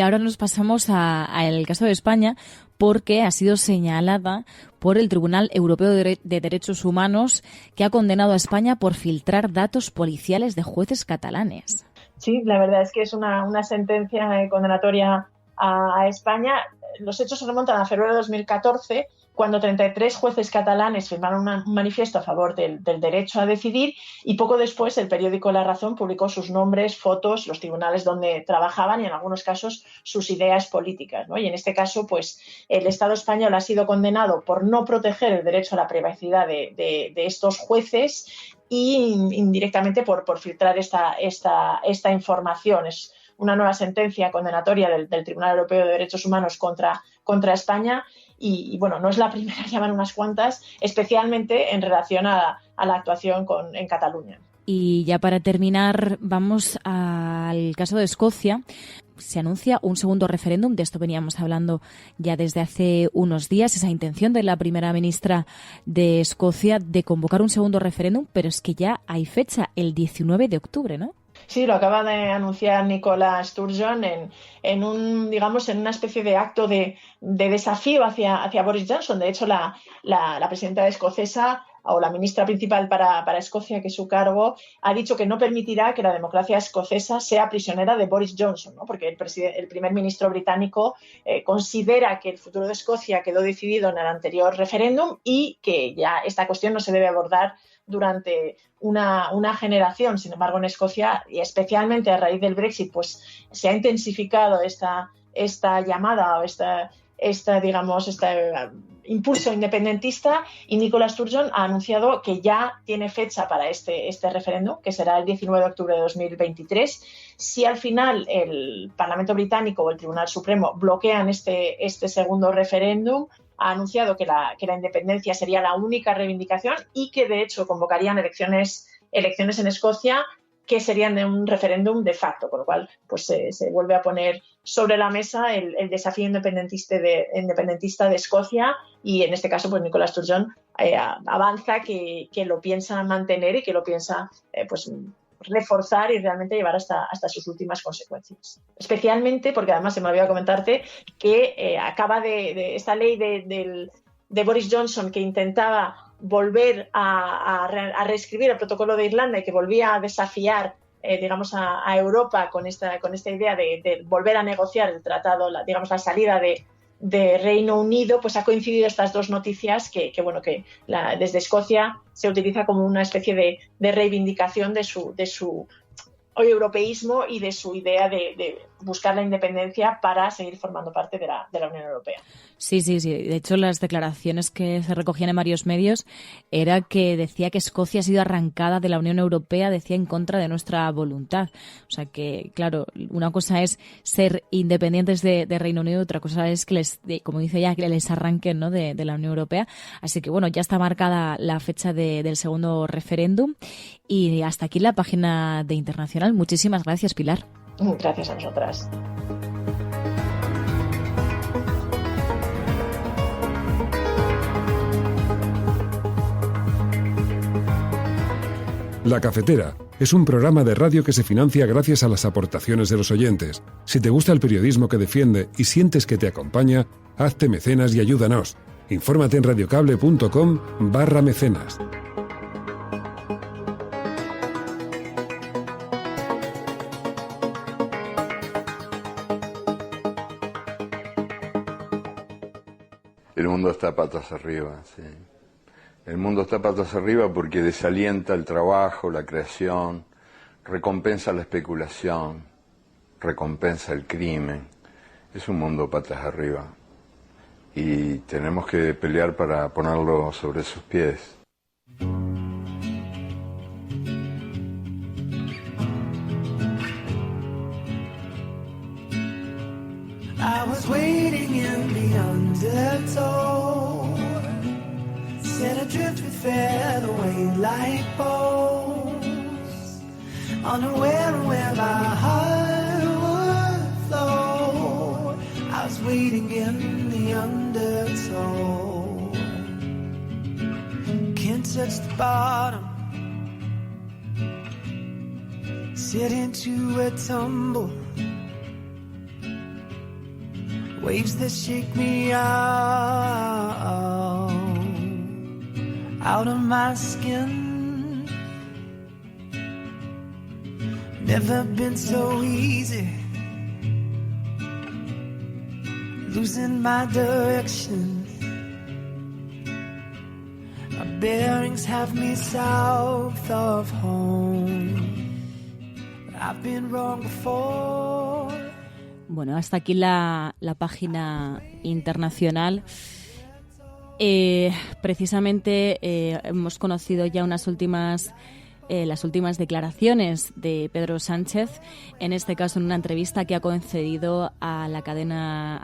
Speaker 20: ahora nos pasamos al caso de España, porque ha sido señalada por el Tribunal Europeo de Derechos Humanos, que ha condenado a España por filtrar datos policiales de jueces catalanes.
Speaker 28: Sí, la verdad es que es una sentencia condenatoria a España. Los hechos se remontan a febrero de 2014, cuando 33 jueces catalanes firmaron un manifiesto a favor del derecho a decidir, y poco después el periódico La Razón publicó sus nombres, fotos, los tribunales donde trabajaban y en algunos casos sus ideas políticas, ¿no? Y en este caso, pues el Estado español ha sido condenado por no proteger el derecho a la privacidad de estos jueces y indirectamente por filtrar esta información. Es una nueva sentencia condenatoria del Tribunal Europeo de Derechos Humanos contra España. Y bueno, no es la primera, llaman unas cuantas, especialmente en relación a la actuación en Cataluña.
Speaker 20: Y ya para terminar, vamos al caso de Escocia. Se anuncia un segundo referéndum, de esto veníamos hablando ya desde hace unos días, esa intención de la primera ministra de Escocia de convocar un segundo referéndum, pero es que ya hay fecha, el 19 de octubre, ¿no?
Speaker 28: Sí, lo acaba de anunciar Nicola Sturgeon en una especie de acto de desafío hacia Boris Johnson. De hecho, la presidenta escocesa, o la ministra principal para Escocia, que es su cargo, ha dicho que no permitirá que la democracia escocesa sea prisionera de Boris Johnson, ¿no? Porque el primer ministro británico considera que el futuro de Escocia quedó decidido en el anterior referéndum y que ya esta cuestión no se debe abordar durante una generación. Sin embargo, en Escocia, y especialmente a raíz del Brexit, pues se ha intensificado esta llamada o este impulso independentista, y Nicola Sturgeon ha anunciado que ya tiene fecha para este referéndum, que será el 19 de octubre de 2023. Si al final el Parlamento británico o el Tribunal Supremo bloquean este segundo referéndum, ha anunciado que la independencia sería la única reivindicación y que, de hecho, convocarían elecciones en Escocia que serían de un referéndum de facto, con lo cual pues se vuelve a poner sobre la mesa el desafío independentista de Escocia, y en este caso pues Nicola Sturgeon avanza que lo piensa mantener y que lo piensa reforzar y realmente llevar hasta sus últimas consecuencias. Especialmente porque además se me olvidó comentarte que acaba de esta ley de Boris Johnson, que intentaba volver a reescribir el protocolo de Irlanda y que volvía a desafiar a Europa con esta idea de volver a negociar el tratado, la salida de Reino Unido, pues ha coincidido estas dos noticias que desde Escocia se utiliza como una especie de reivindicación de su europeísmo y de su idea de buscar la independencia para seguir formando parte de la Unión Europea.
Speaker 20: Sí. De hecho, las declaraciones que se recogían en varios medios era que decía que Escocia ha sido arrancada de la Unión Europea, decía, en contra de nuestra voluntad. O sea que, claro, una cosa es ser independientes de Reino Unido, otra cosa es que como dice ella, que les arranquen, ¿no?, de la Unión Europea. Así que, bueno, ya está marcada la fecha del segundo referéndum. Y hasta aquí la página de Internacional. Muchísimas gracias, Pilar.
Speaker 28: Gracias a vosotras.
Speaker 12: La Cafetera es un programa de radio que se financia gracias a las aportaciones de los oyentes. Si te gusta el periodismo que defiende y sientes que te acompaña, hazte mecenas y ayúdanos. Infórmate en radiocable.com/mecenas.
Speaker 3: El mundo está patas arriba, sí. El mundo está patas arriba porque desalienta el trabajo, la creación, recompensa la especulación, recompensa el crimen. Es un mundo patas arriba. Y tenemos que pelear para ponerlo sobre sus pies.
Speaker 21: I was waiting in the undertow, set adrift with featherweight like bows, unaware of where my heart would flow. I was waiting in the undertow. Can't touch the bottom, sit into a tumble, waves that shake me out of my skin. Never been so easy, losing my direction. My bearings have me south of home. I've been wrong before.
Speaker 20: Bueno, hasta aquí la página internacional. Precisamente hemos conocido ya las últimas declaraciones de Pedro Sánchez, en este caso en una entrevista que ha concedido a la cadena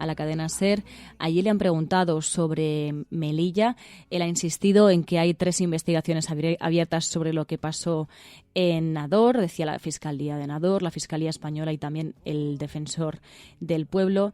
Speaker 20: SER. Allí le han preguntado sobre Melilla. Él ha insistido en que hay 3 investigaciones abiertas sobre lo que pasó en Nador, decía la Fiscalía de Nador, la Fiscalía Española y también el Defensor del Pueblo.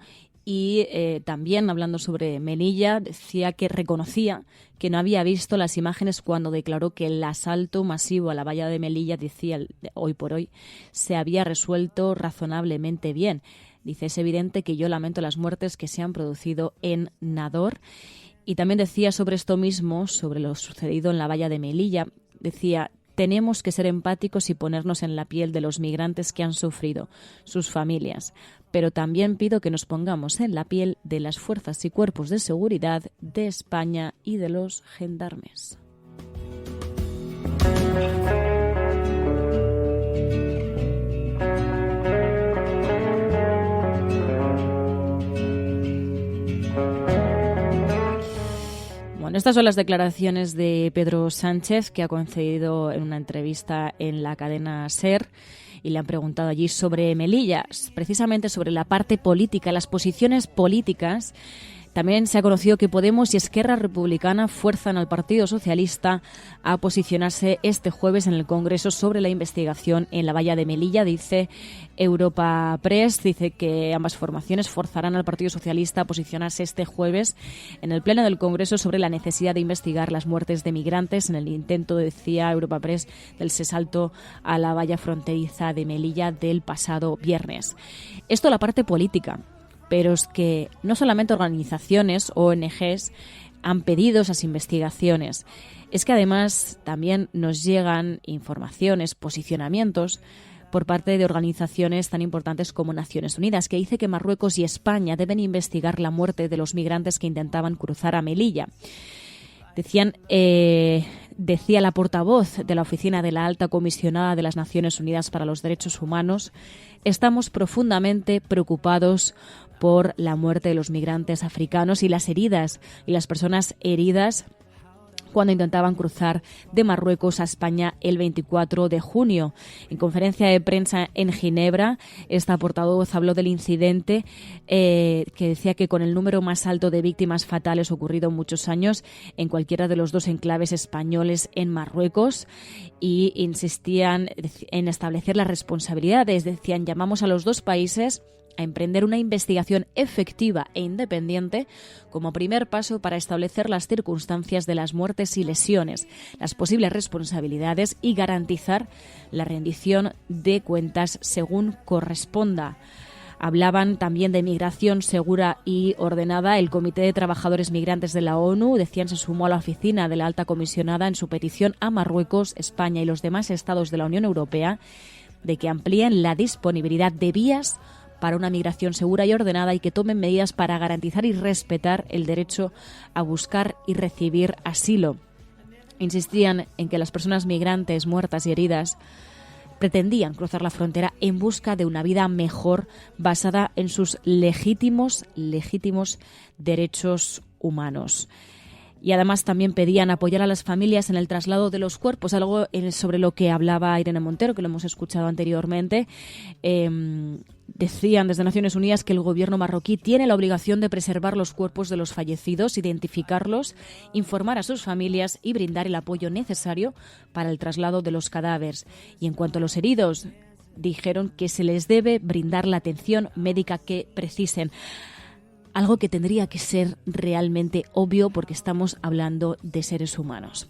Speaker 20: Y también, hablando sobre Melilla, decía que reconocía que no había visto las imágenes cuando declaró que el asalto masivo a la valla de Melilla, decía hoy por hoy, se había resuelto razonablemente bien. Dice, es evidente que yo lamento las muertes que se han producido en Nador. Y también decía sobre esto mismo, sobre lo sucedido en la valla de Melilla, decía, tenemos que ser empáticos y ponernos en la piel de los migrantes que han sufrido, sus familias. Pero también pido que nos pongamos en la piel de las fuerzas y cuerpos de seguridad de España y de los gendarmes. Bueno, estas son las declaraciones de Pedro Sánchez, que ha concedido en una entrevista en la cadena SER. Y le han preguntado allí sobre Melilla, precisamente sobre la parte política, las posiciones políticas. También se ha conocido que Podemos y Esquerra Republicana fuerzan al Partido Socialista a posicionarse este jueves en el Congreso sobre la investigación en la valla de Melilla. Dice Europa Press, dice que ambas formaciones forzarán al Partido Socialista a posicionarse este jueves en el Pleno del Congreso sobre la necesidad de investigar las muertes de migrantes en el intento, decía Europa Press, del asalto a la valla fronteriza de Melilla del pasado viernes. Esto la parte política. Pero es que no solamente organizaciones, ONGs, han pedido esas investigaciones. Es que además también nos llegan informaciones, posicionamientos por parte de organizaciones tan importantes como Naciones Unidas, que dice que Marruecos y España deben investigar la muerte de los migrantes que intentaban cruzar a Melilla. Decía la portavoz de la Oficina de la Alta Comisionada de las Naciones Unidas para los Derechos Humanos, estamos profundamente preocupados por la muerte de los migrantes africanos y las heridas y las personas heridas cuando intentaban cruzar de Marruecos a España el 24 de junio. En conferencia de prensa en Ginebra, esta portavoz habló del incidente que decía que con el número más alto de víctimas fatales ocurrido en muchos años en cualquiera de los 2 enclaves españoles en Marruecos, y insistían en establecer las responsabilidades. Decían, llamamos a los 2 países a emprender una investigación efectiva e independiente como primer paso para establecer las circunstancias de las muertes y lesiones, las posibles responsabilidades y garantizar la rendición de cuentas según corresponda. Hablaban también de migración segura y ordenada. El Comité de Trabajadores Migrantes de la ONU, decían, se sumó a la oficina de la Alta Comisionada en su petición a Marruecos, España y los demás estados de la Unión Europea de que amplíen la disponibilidad de vías para una migración segura y ordenada y que tomen medidas para garantizar y respetar el derecho a buscar y recibir asilo. Insistían en que las personas migrantes muertas y heridas pretendían cruzar la frontera en busca de una vida mejor basada en sus legítimos derechos humanos. Y además también pedían apoyar a las familias en el traslado de los cuerpos, algo sobre lo que hablaba Irene Montero, que lo hemos escuchado anteriormente. Decían desde Naciones Unidas que el gobierno marroquí tiene la obligación de preservar los cuerpos de los fallecidos, identificarlos, informar a sus familias y brindar el apoyo necesario para el traslado de los cadáveres. Y en cuanto a los heridos, dijeron que se les debe brindar la atención médica que precisen. Algo que tendría que ser realmente obvio porque estamos hablando de seres humanos.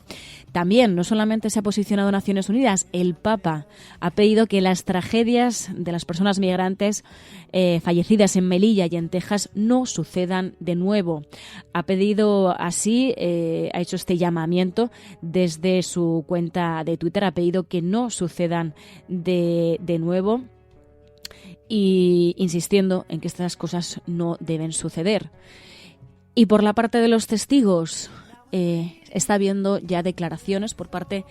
Speaker 20: También, no solamente se ha posicionado Naciones Unidas, el Papa ha pedido que las tragedias de las personas migrantes fallecidas en Melilla y en Texas no sucedan de nuevo. Ha pedido así, ha hecho este llamamiento desde su cuenta de Twitter, ha pedido que no sucedan de nuevo y insistiendo en que estas cosas no deben suceder. Y por la parte de los testigos, está habiendo ya declaraciones por parte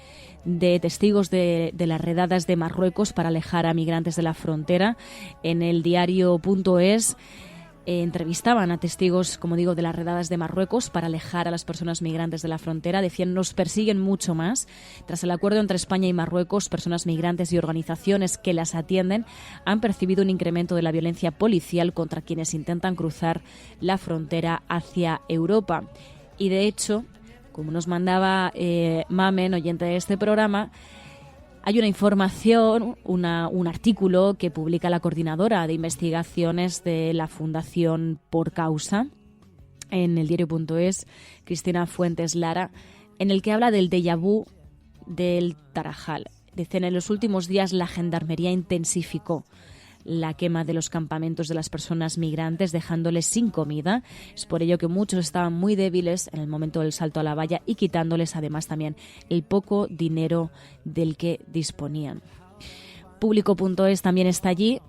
Speaker 20: de testigos de las redadas de Marruecos para alejar a migrantes de la frontera. En el diario.es entrevistaban a testigos, como digo, de las redadas de Marruecos para alejar a las personas migrantes de la frontera. Decían, nos persiguen mucho más. Tras el acuerdo entre España y Marruecos, personas migrantes y organizaciones que las atienden han percibido un incremento de la violencia policial contra quienes intentan cruzar la frontera hacia Europa. Y de hecho, como nos mandaba Mamen, oyente de este programa, hay una información, un artículo que publica la coordinadora de investigaciones de la Fundación Por Causa en el diario.es, Cristina Fuentes Lara, en el que habla del déjà vu del Tarajal. Dicen, en los últimos días la Gendarmería intensificó la quema de los campamentos de las personas migrantes, dejándoles sin comida. Es por ello que muchos estaban muy débiles en el momento del salto a la valla y quitándoles además también el poco dinero del que disponían. Público.es también está allí.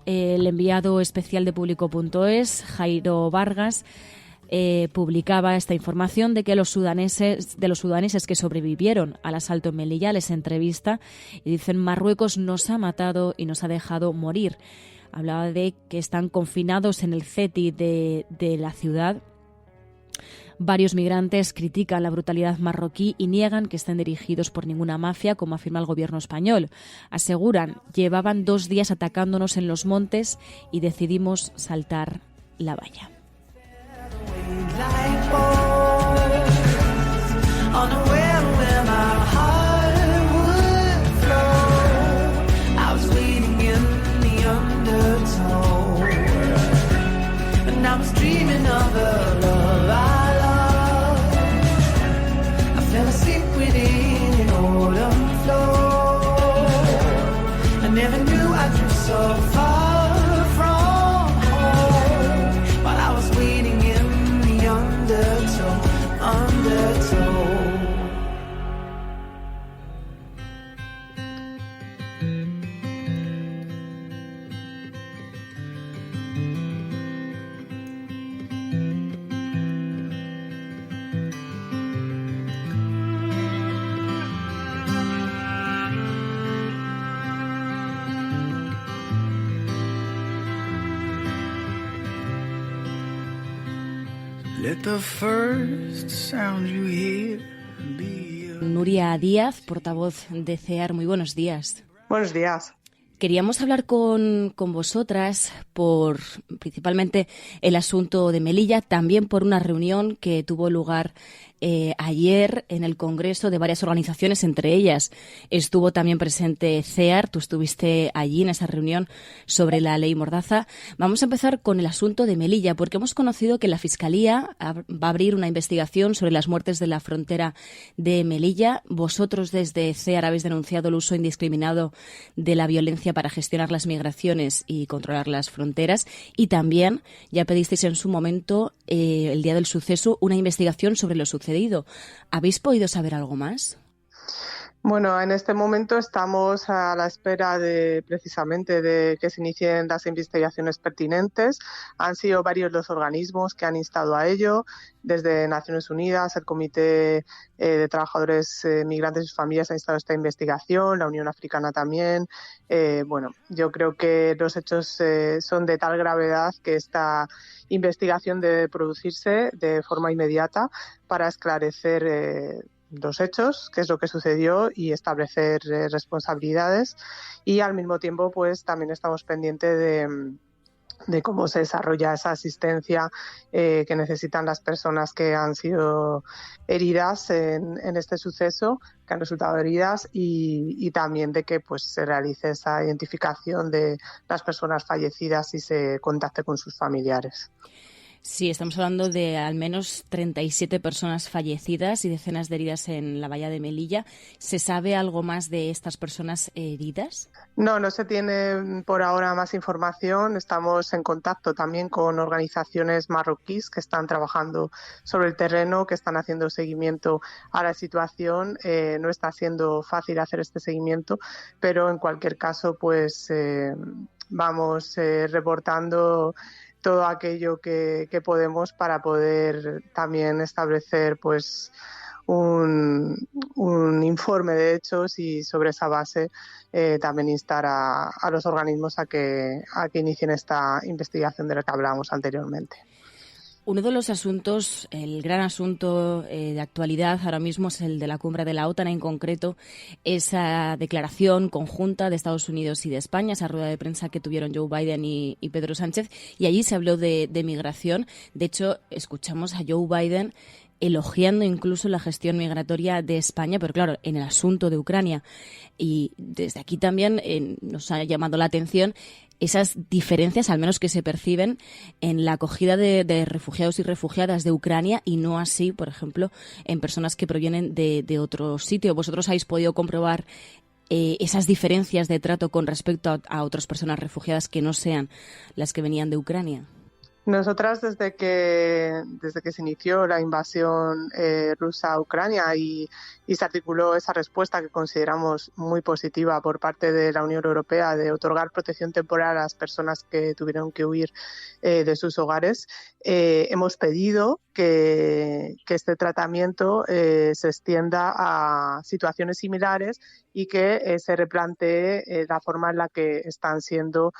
Speaker 20: El enviado especial de Público.es, Jairo Vargas, publicaba esta información de que los sudaneses que sobrevivieron al asalto en Melilla les entrevista y dicen, Marruecos nos ha matado y nos ha dejado morir. Hablaba de que están confinados en el CETI de la ciudad. Varios migrantes critican la brutalidad marroquí y niegan que estén dirigidos por ninguna mafia, como afirma el gobierno español. Aseguran, llevaban 2 días atacándonos en los montes y decidimos saltar la valla.
Speaker 21: Like boys on a well where my heart would flow. I was waiting in the undertow, and I was dreaming of a love I loved. I fell asleep within an autumn flow. I never knew I drew so far from home while I was waiting in undertow. Let the first sound you hear be...
Speaker 20: Nuria Díaz, portavoz de CEAR, muy buenos días.
Speaker 4: Buenos días.
Speaker 20: Queríamos hablar con vosotras por principalmente el asunto de Melilla, también por una reunión que tuvo lugar ayer en el Congreso de varias organizaciones, entre ellas estuvo también presente CEAR, tú estuviste allí en esa reunión sobre la ley Mordaza. Vamos a empezar con el asunto de Melilla, porque hemos conocido que la Fiscalía va a abrir una investigación sobre las muertes de la frontera de Melilla. Vosotros desde CEAR habéis denunciado el uso indiscriminado de la violencia para gestionar las migraciones y controlar las fronteras, y también ya pedisteis en su momento, el día del suceso, una investigación sobre lo sucedido. ¿Habéis podido saber algo más?
Speaker 4: Bueno, en este momento estamos a la espera precisamente de que se inicien las investigaciones pertinentes. Han sido varios los organismos que han instado a ello, desde Naciones Unidas, el Comité de Trabajadores Migrantes y sus Familias ha instado esta investigación, la Unión Africana también. Bueno, yo creo que los hechos son de tal gravedad que esta investigación debe producirse de forma inmediata para esclarecer los hechos, qué es lo que sucedió y establecer responsabilidades, y al mismo tiempo pues también estamos pendientes de cómo se desarrolla esa asistencia que necesitan las personas que han sido heridas en este suceso, que han resultado heridas, y también de que pues se realice esa identificación de las personas fallecidas y se contacte con sus familiares.
Speaker 20: Sí, estamos hablando de al menos 37 personas fallecidas y decenas de heridas en la bahía de Melilla. ¿Se sabe algo más de estas personas heridas?
Speaker 4: No se tiene por ahora más información. Estamos en contacto también con organizaciones marroquíes que están trabajando sobre el terreno, que están haciendo seguimiento a la situación. No está siendo fácil hacer este seguimiento, pero en cualquier caso, pues vamos reportando todo aquello que podemos para poder también establecer pues un informe de hechos y sobre esa base también instar a los organismos a que inicien esta investigación de la que hablábamos anteriormente.
Speaker 20: Uno de los asuntos, el gran asunto de actualidad ahora mismo es el de la cumbre de la OTAN, en concreto esa declaración conjunta de Estados Unidos y de España, esa rueda de prensa que tuvieron Joe Biden y Pedro Sánchez, y allí se habló de migración. De hecho, escuchamos a Joe Biden elogiando incluso la gestión migratoria de España, pero claro, en el asunto de Ucrania. Y desde aquí también nos ha llamado la atención esas diferencias, al menos que se perciben, en la acogida de refugiados y refugiadas de Ucrania y no así, por ejemplo, en personas que provienen de otro sitio. ¿Vosotros habéis podido comprobar esas diferencias de trato con respecto a otras personas refugiadas que no sean las que venían de Ucrania?
Speaker 4: Nosotras, desde que se inició la invasión rusa a Ucrania y se articuló esa respuesta que consideramos muy positiva por parte de la Unión Europea de otorgar protección temporal a las personas que tuvieron que huir de sus hogares, hemos pedido que este tratamiento se extienda a situaciones similares y que se replantee la forma en la que están siendo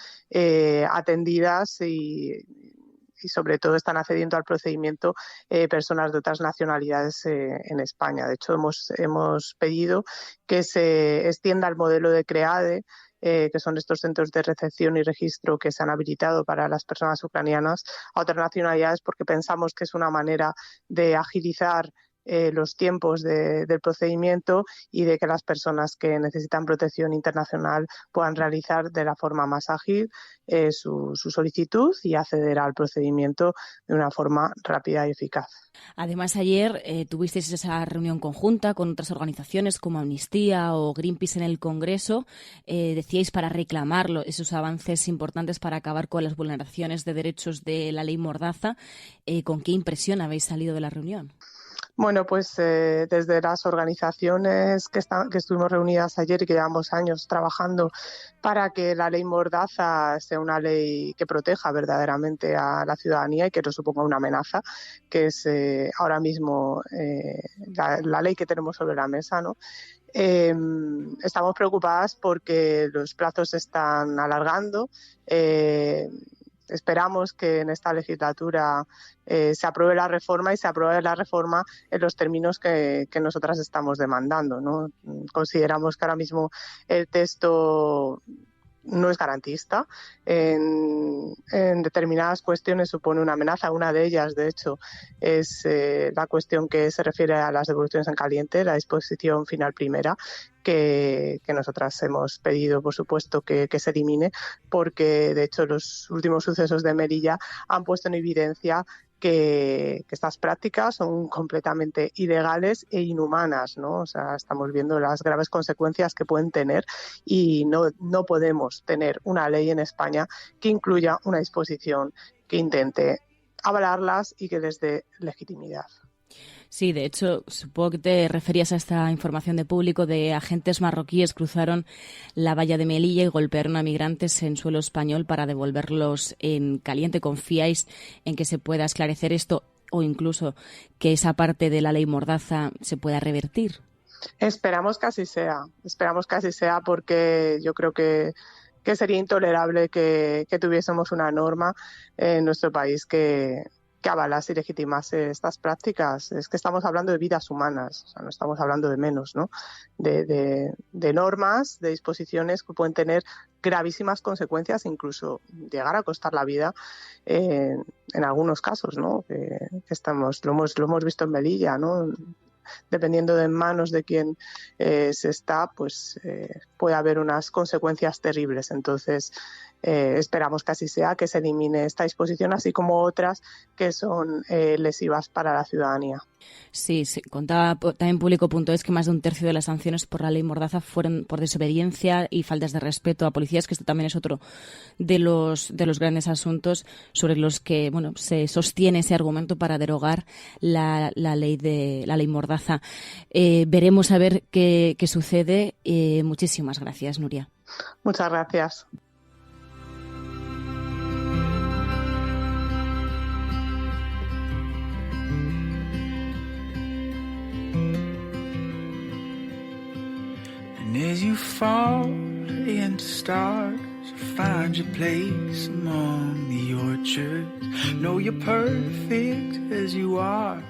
Speaker 4: atendidas y sobre todo están accediendo al procedimiento personas de otras nacionalidades en España. De hecho, hemos pedido que se extienda el modelo de CREADE, que son estos centros de recepción y registro que se han habilitado para las personas ucranianas, a otras nacionalidades, porque pensamos que es una manera de agilizar los tiempos del procedimiento y de que las personas que necesitan protección internacional puedan realizar de la forma más ágil su solicitud y acceder al procedimiento de una forma rápida y eficaz.
Speaker 20: Además, ayer tuvisteis esa reunión conjunta con otras organizaciones como Amnistía o Greenpeace en el Congreso. Decíais para reclamar esos avances importantes para acabar con las vulneraciones de derechos de la ley Mordaza. ¿Con qué impresión habéis salido de la reunión?
Speaker 4: Bueno, pues desde las organizaciones que estuvimos reunidas ayer y que llevamos años trabajando para que la ley Mordaza sea una ley que proteja verdaderamente a la ciudadanía y que no suponga una amenaza, que es ahora mismo la ley que tenemos sobre la mesa, ¿no? Estamos preocupadas porque los plazos se están alargando. Esperamos que en esta legislatura se apruebe la reforma y se apruebe la reforma en los términos que nosotras estamos demandando, ¿no? Consideramos que ahora mismo el texto no es garantista. En determinadas cuestiones supone una amenaza. Una de ellas, de hecho, es la cuestión que se refiere a las devoluciones en caliente, la disposición final primera, que nosotras hemos pedido, por supuesto, que se elimine, porque, de hecho, los últimos sucesos de Melilla han puesto en evidencia que estas prácticas son completamente ilegales e inhumanas, ¿no? O sea, estamos viendo las graves consecuencias que pueden tener y no podemos tener una ley en España que incluya una disposición que intente avalarlas y que les dé legitimidad.
Speaker 20: Sí, de hecho, supongo que te referías a esta información de público de agentes marroquíes cruzaron la valla de Melilla y golpearon a migrantes en suelo español para devolverlos en caliente. ¿Confíais en que se pueda esclarecer esto o incluso que esa parte de la ley Mordaza se pueda revertir?
Speaker 4: Esperamos que así sea porque yo creo que sería intolerable que tuviésemos una norma en nuestro país que avalase y legitimase estas prácticas. Es que estamos hablando de vidas humanas, o sea, no estamos hablando de menos, ¿no? De normas, de disposiciones que pueden tener gravísimas consecuencias, incluso llegar a costar la vida en algunos casos, ¿no? Lo hemos visto en Melilla, ¿no? Dependiendo de manos de quién se está, pues puede haber unas consecuencias terribles. Entonces, esperamos que así sea, que se elimine esta disposición, así como otras que son lesivas para la ciudadanía.
Speaker 20: Sí, contaba también Público.es que más de un tercio de las sanciones por la ley Mordaza fueron por desobediencia y faltas de respeto a policías, que esto también es otro de los grandes asuntos sobre los que se sostiene ese argumento para derogar la ley Mordaza. Veremos a ver qué sucede. Muchísimas gracias, Nuria.
Speaker 4: Muchas gracias.
Speaker 21: And as you fall into stars, you find your place among the orchards. Know you're perfect as you are.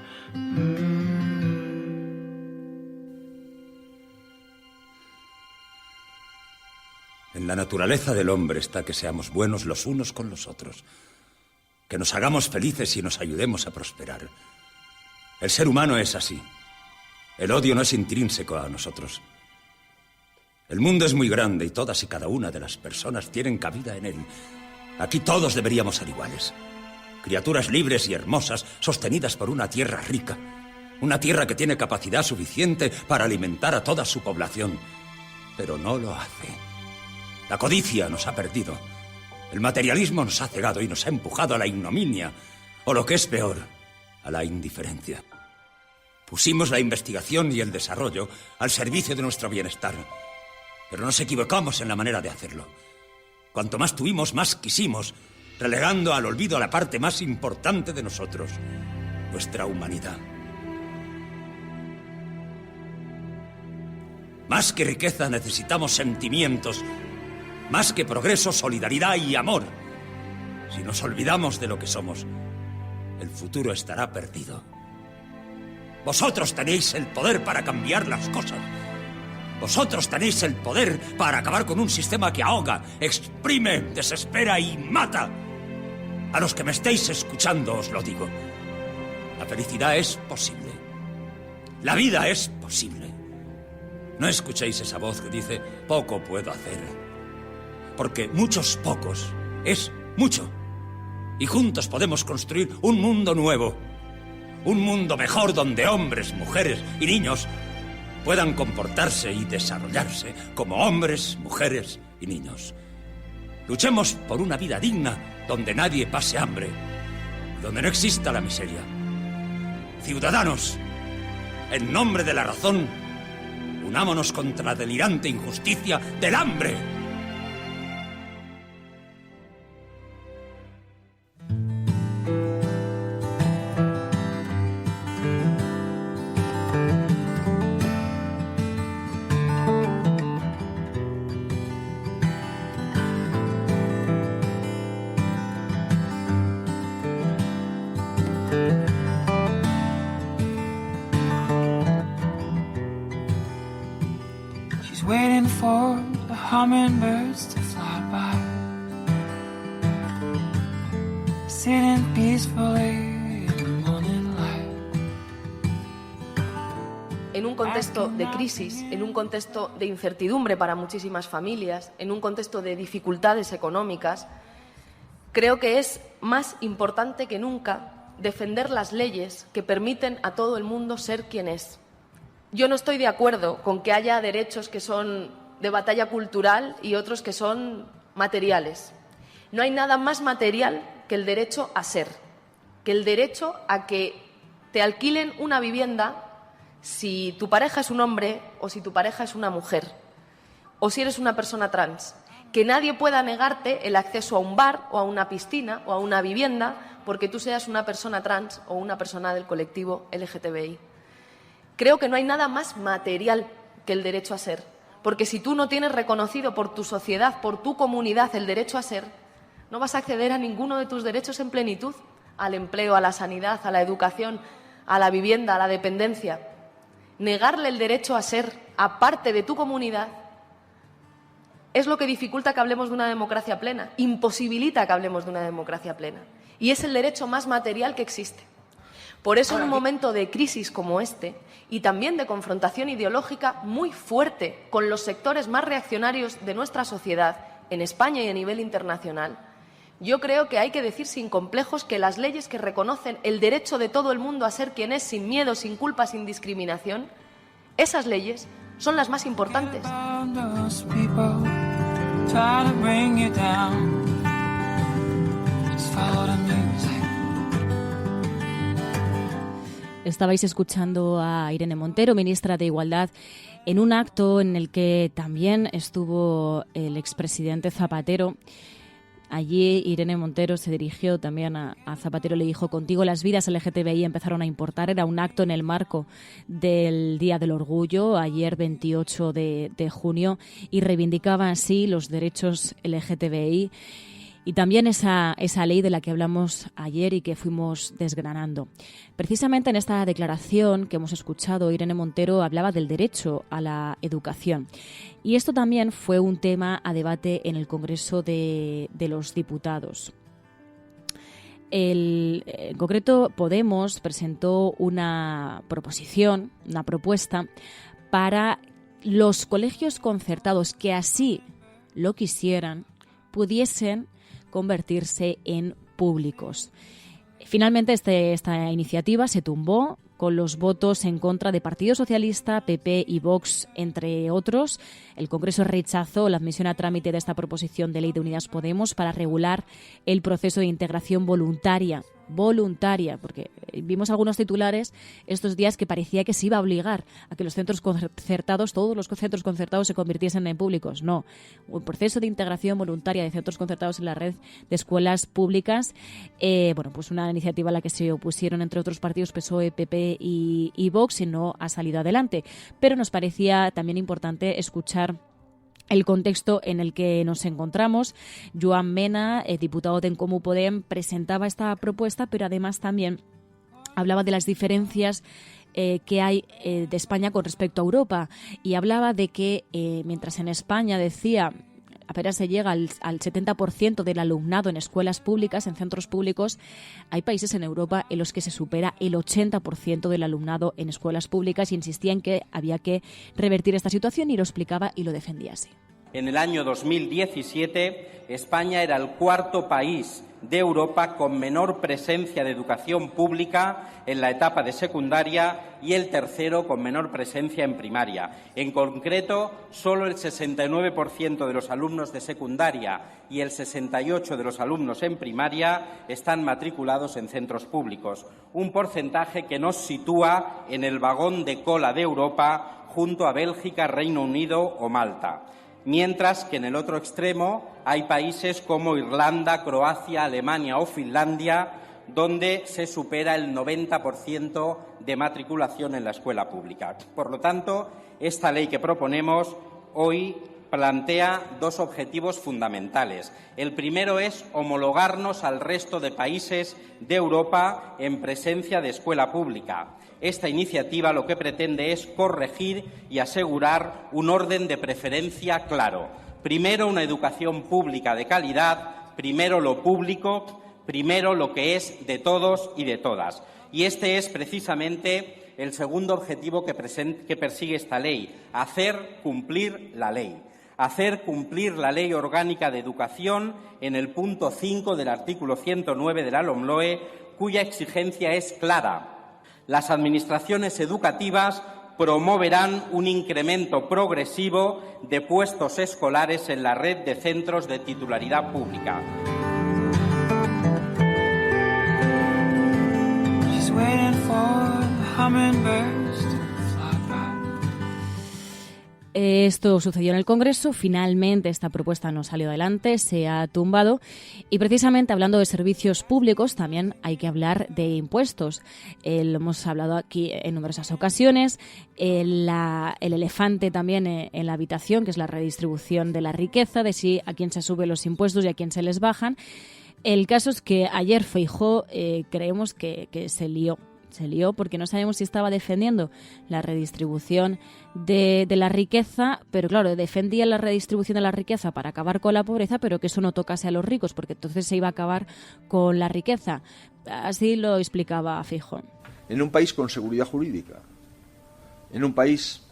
Speaker 5: En la naturaleza del hombre está que seamos buenos los unos con los otros, que nos hagamos felices y nos ayudemos a prosperar. El ser humano es así. El odio no es intrínseco a nosotros. El mundo es muy grande y todas y cada una de las personas tienen cabida en él. Aquí todos deberíamos ser iguales. Criaturas libres y hermosas, sostenidas por una tierra rica. Una tierra que tiene capacidad suficiente para alimentar a toda su población. Pero no lo hace. La codicia nos ha perdido. El materialismo nos ha cegado y nos ha empujado a la ignominia, o lo que es peor, a la indiferencia. Pusimos la investigación y el desarrollo al servicio de nuestro bienestar, pero nos equivocamos en la manera de hacerlo. Cuanto más tuvimos, más quisimos, relegando al olvido a la parte más importante de nosotros, nuestra humanidad. Más que riqueza necesitamos sentimientos, más que progreso, solidaridad y amor. Si nos olvidamos de lo que somos, el futuro estará perdido. Vosotros tenéis el poder para cambiar las cosas. Vosotros tenéis el poder para acabar con un sistema que ahoga, exprime, desespera y mata. A los que me estéis escuchando os lo digo. La felicidad es posible. La vida es posible. No escuchéis esa voz que dice, poco puedo hacer. Porque muchos pocos es mucho. Y juntos podemos construir un mundo nuevo. Un mundo mejor donde hombres, mujeres y niños puedan comportarse y desarrollarse como hombres, mujeres y niños. Luchemos por una vida digna donde nadie pase hambre, donde no exista la miseria. Ciudadanos, en nombre de la razón, unámonos contra la delirante injusticia del hambre.
Speaker 21: Waiting for the hummingbirds to fly by, sitting peacefully in the morning light.
Speaker 17: En un contexto de crisis, en un contexto de incertidumbre para muchísimas familias, en un contexto de dificultades económicas, creo que es más importante que nunca defender las leyes que permiten a todo el mundo ser quien es. Yo no estoy de acuerdo con que haya derechos que son de batalla cultural y otros que son materiales. No hay nada más material que el derecho a ser, que el derecho a que te alquilen una vivienda si tu pareja es un hombre o si tu pareja es una mujer, o si eres una persona trans. Que nadie pueda negarte el acceso a un bar o a una piscina o a una vivienda porque tú seas una persona trans o una persona del colectivo LGTBI. Creo que no hay nada más material que el derecho a ser, porque si tú no tienes reconocido por tu sociedad, por tu comunidad el derecho a ser, no vas a acceder a ninguno de tus derechos en plenitud, al empleo, a la sanidad, a la educación, a la vivienda, a la dependencia. Negarle el derecho a ser a parte de tu comunidad es lo que dificulta que hablemos de una democracia plena, imposibilita que hablemos de una democracia plena. Y es el derecho más material que existe. Por eso, en un momento de crisis como este, y también de confrontación ideológica muy fuerte con los sectores más reaccionarios de nuestra sociedad en España y a nivel internacional, yo creo que hay que decir sin complejos que las leyes que reconocen el derecho de todo el mundo a ser quien es, sin miedo, sin culpa, sin discriminación, esas leyes son las más importantes.
Speaker 20: Estabais escuchando a Irene Montero, ministra de Igualdad, en un acto en el que también estuvo el expresidente Zapatero. Allí Irene Montero se dirigió también a Zapatero y le dijo: contigo las vidas LGTBI empezaron a importar. Era un acto en el marco del Día del Orgullo, ayer 28 de junio, y reivindicaba así los derechos LGTBI y también esa ley de la que hablamos ayer y que fuimos desgranando. Precisamente en esta declaración que hemos escuchado, Irene Montero hablaba del derecho a la educación. Y esto también fue un tema a debate en el Congreso de los Diputados. En concreto, Podemos presentó una propuesta para los colegios concertados que así lo quisieran, pudiesen convertirse en públicos. Finalmente esta iniciativa se tumbó con los votos en contra de Partido Socialista, PP y Vox, entre otros. El Congreso rechazó la admisión a trámite de esta proposición de ley de Unidas Podemos para regular el proceso de integración voluntaria, porque vimos algunos titulares estos días que parecía que se iba a obligar a que los centros concertados, todos los centros concertados, se convirtiesen en públicos. No, un proceso de integración voluntaria de centros concertados en la red de escuelas públicas, pues una iniciativa a la que se opusieron entre otros partidos PSOE, PP y Vox, y no ha salido adelante. Pero nos parecía también importante escuchar el contexto en el que nos encontramos. Joan Mena, diputado de En Comú Podem, presentaba esta propuesta, pero además también hablaba de las diferencias que hay de España con respecto a Europa, y hablaba de que mientras en España, decía, apenas se llega al 70% del alumnado en escuelas públicas, en centros públicos, hay países en Europa en los que se supera el 80% del alumnado en escuelas públicas, y insistía en que había que revertir esta situación, y lo explicaba y lo defendía así.
Speaker 6: En el año 2017, España era el cuarto país de Europa con menor presencia de educación pública en la etapa de secundaria y el tercero con menor presencia en primaria. En concreto, solo el 69% de los alumnos de secundaria y el 68% de los alumnos en primaria están matriculados en centros públicos, un porcentaje que nos sitúa en el vagón de cola de Europa junto a Bélgica, Reino Unido o Malta. Mientras que en el otro extremo hay países como Irlanda, Croacia, Alemania o Finlandia, donde se supera el 90% de matriculación en la escuela pública. Por lo tanto, esta ley que proponemos hoy plantea dos objetivos fundamentales. El primero es homologarnos al resto de países de Europa en presencia de escuela pública. Esta iniciativa lo que pretende es corregir y asegurar un orden de preferencia claro. Primero, una educación pública de calidad, primero lo público, primero lo que es de todos y de todas. Y este es precisamente el segundo objetivo que persigue esta ley: hacer cumplir la ley. Hacer cumplir la Ley Orgánica de Educación en el punto 5 del artículo 109 de la LOMLOE, cuya exigencia es clara. Las administraciones educativas promoverán un incremento progresivo de puestos escolares en la red de centros de titularidad pública.
Speaker 20: Esto sucedió en el Congreso. Finalmente esta propuesta no salió adelante, se ha tumbado. Y precisamente hablando de servicios públicos, también hay que hablar de impuestos. Lo hemos hablado aquí en numerosas ocasiones. El elefante también en la habitación, que es la redistribución de la riqueza, de si a quién se suben los impuestos y a quién se les bajan. El caso es que ayer Feijóo creemos que se lió. Se lió porque no sabemos si estaba defendiendo la redistribución de la riqueza, pero claro, defendía la redistribución de la riqueza para acabar con la pobreza, pero que eso no tocase a los ricos, porque entonces se iba a acabar con la riqueza. Así lo explicaba Feijóo.
Speaker 19: En un país con seguridad jurídica, en un país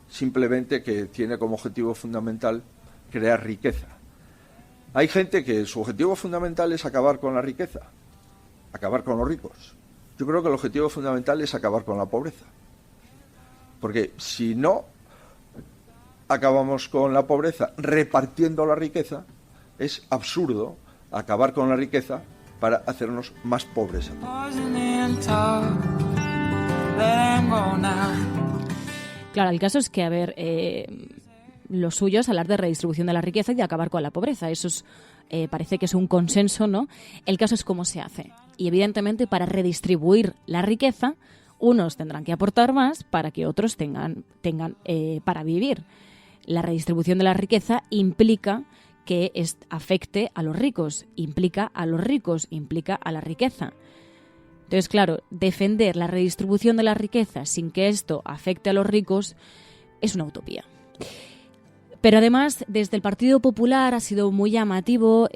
Speaker 19: simplemente que tiene como objetivo fundamental crear riqueza. Hay gente que su objetivo fundamental es acabar con la riqueza, acabar con los ricos. Yo creo que el objetivo fundamental es acabar con la pobreza. Porque si no acabamos con la pobreza repartiendo la riqueza, es absurdo acabar con la riqueza para hacernos más pobres.
Speaker 20: Claro, el caso es que, a ver, lo suyo es hablar de redistribución de la riqueza y de acabar con la pobreza. Eso es, parece que es un consenso, ¿no? El caso es cómo se hace. Y evidentemente, para redistribuir la riqueza, unos tendrán que aportar más para que otros tengan para vivir. La redistribución de la riqueza implica que afecte a los ricos, implica a los ricos, implica a la riqueza. Entonces, claro, defender la redistribución de la riqueza sin que esto afecte a los ricos es una utopía. Pero además, desde el Partido Popular ha sido muy llamativo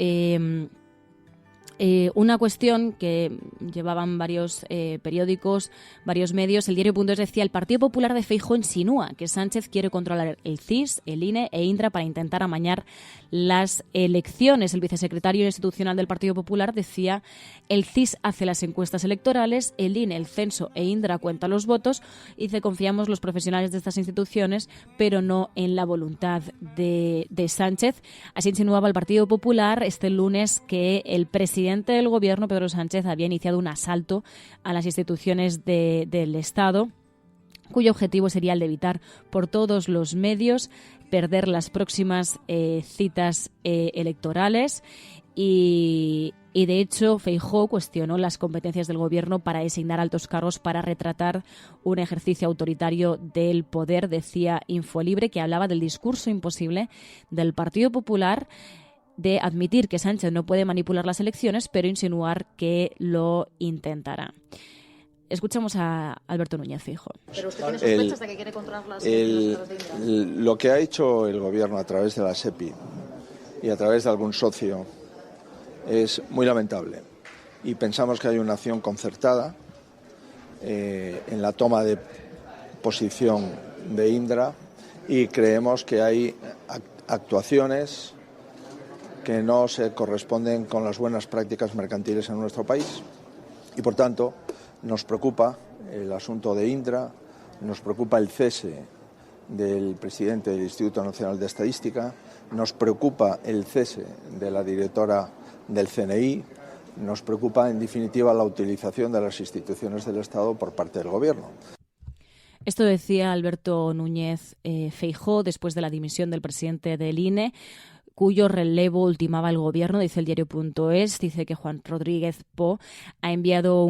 Speaker 20: una cuestión que llevaban varios periódicos, varios medios. El diario.es decía: el Partido Popular de Feijóo insinúa que Sánchez quiere controlar el CIS, el INE e Indra para intentar amañar las elecciones. El vicesecretario institucional del Partido Popular decía: el CIS hace las encuestas electorales, el INE el censo e Indra cuenta los votos. Y dice: confiamos los profesionales de estas instituciones, pero no en la voluntad de Sánchez. Así insinuaba el Partido Popular este lunes que el presidente del Gobierno, Pedro Sánchez, había iniciado un asalto a las instituciones del Estado, cuyo objetivo sería el de evitar por todos los medios perder las próximas citas electorales. Y de hecho, Feijóo cuestionó las competencias del Gobierno para designar altos cargos para retratar un ejercicio autoritario del poder. Decía Infolibre que hablaba del discurso imposible del Partido Popular de admitir que Sánchez no puede manipular las elecciones, pero insinuar que lo intentará. Escuchamos a Alberto Núñez Feijóo.
Speaker 7: ¿Pero usted tiene sospechas de que quiere controlar las elecciones de Indra?
Speaker 19: Lo que ha hecho el Gobierno a través de la SEPI y a través de algún socio es muy lamentable. Y pensamos que hay una acción concertada en la toma de posición de Indra y creemos que hay actuaciones que no se corresponden con las buenas prácticas mercantiles en nuestro país y, por tanto, nos preocupa el asunto de Indra, nos preocupa el cese del presidente del Instituto Nacional de Estadística, nos preocupa el cese de la directora del CNI, nos preocupa, en definitiva, la utilización de las instituciones del Estado por parte del Gobierno.
Speaker 20: Esto decía Alberto Núñez Feijóo después de la dimisión del presidente del INE, cuyo relevo ultimaba el Gobierno. Dice el diario.es, dice que Juan Rodríguez Po envió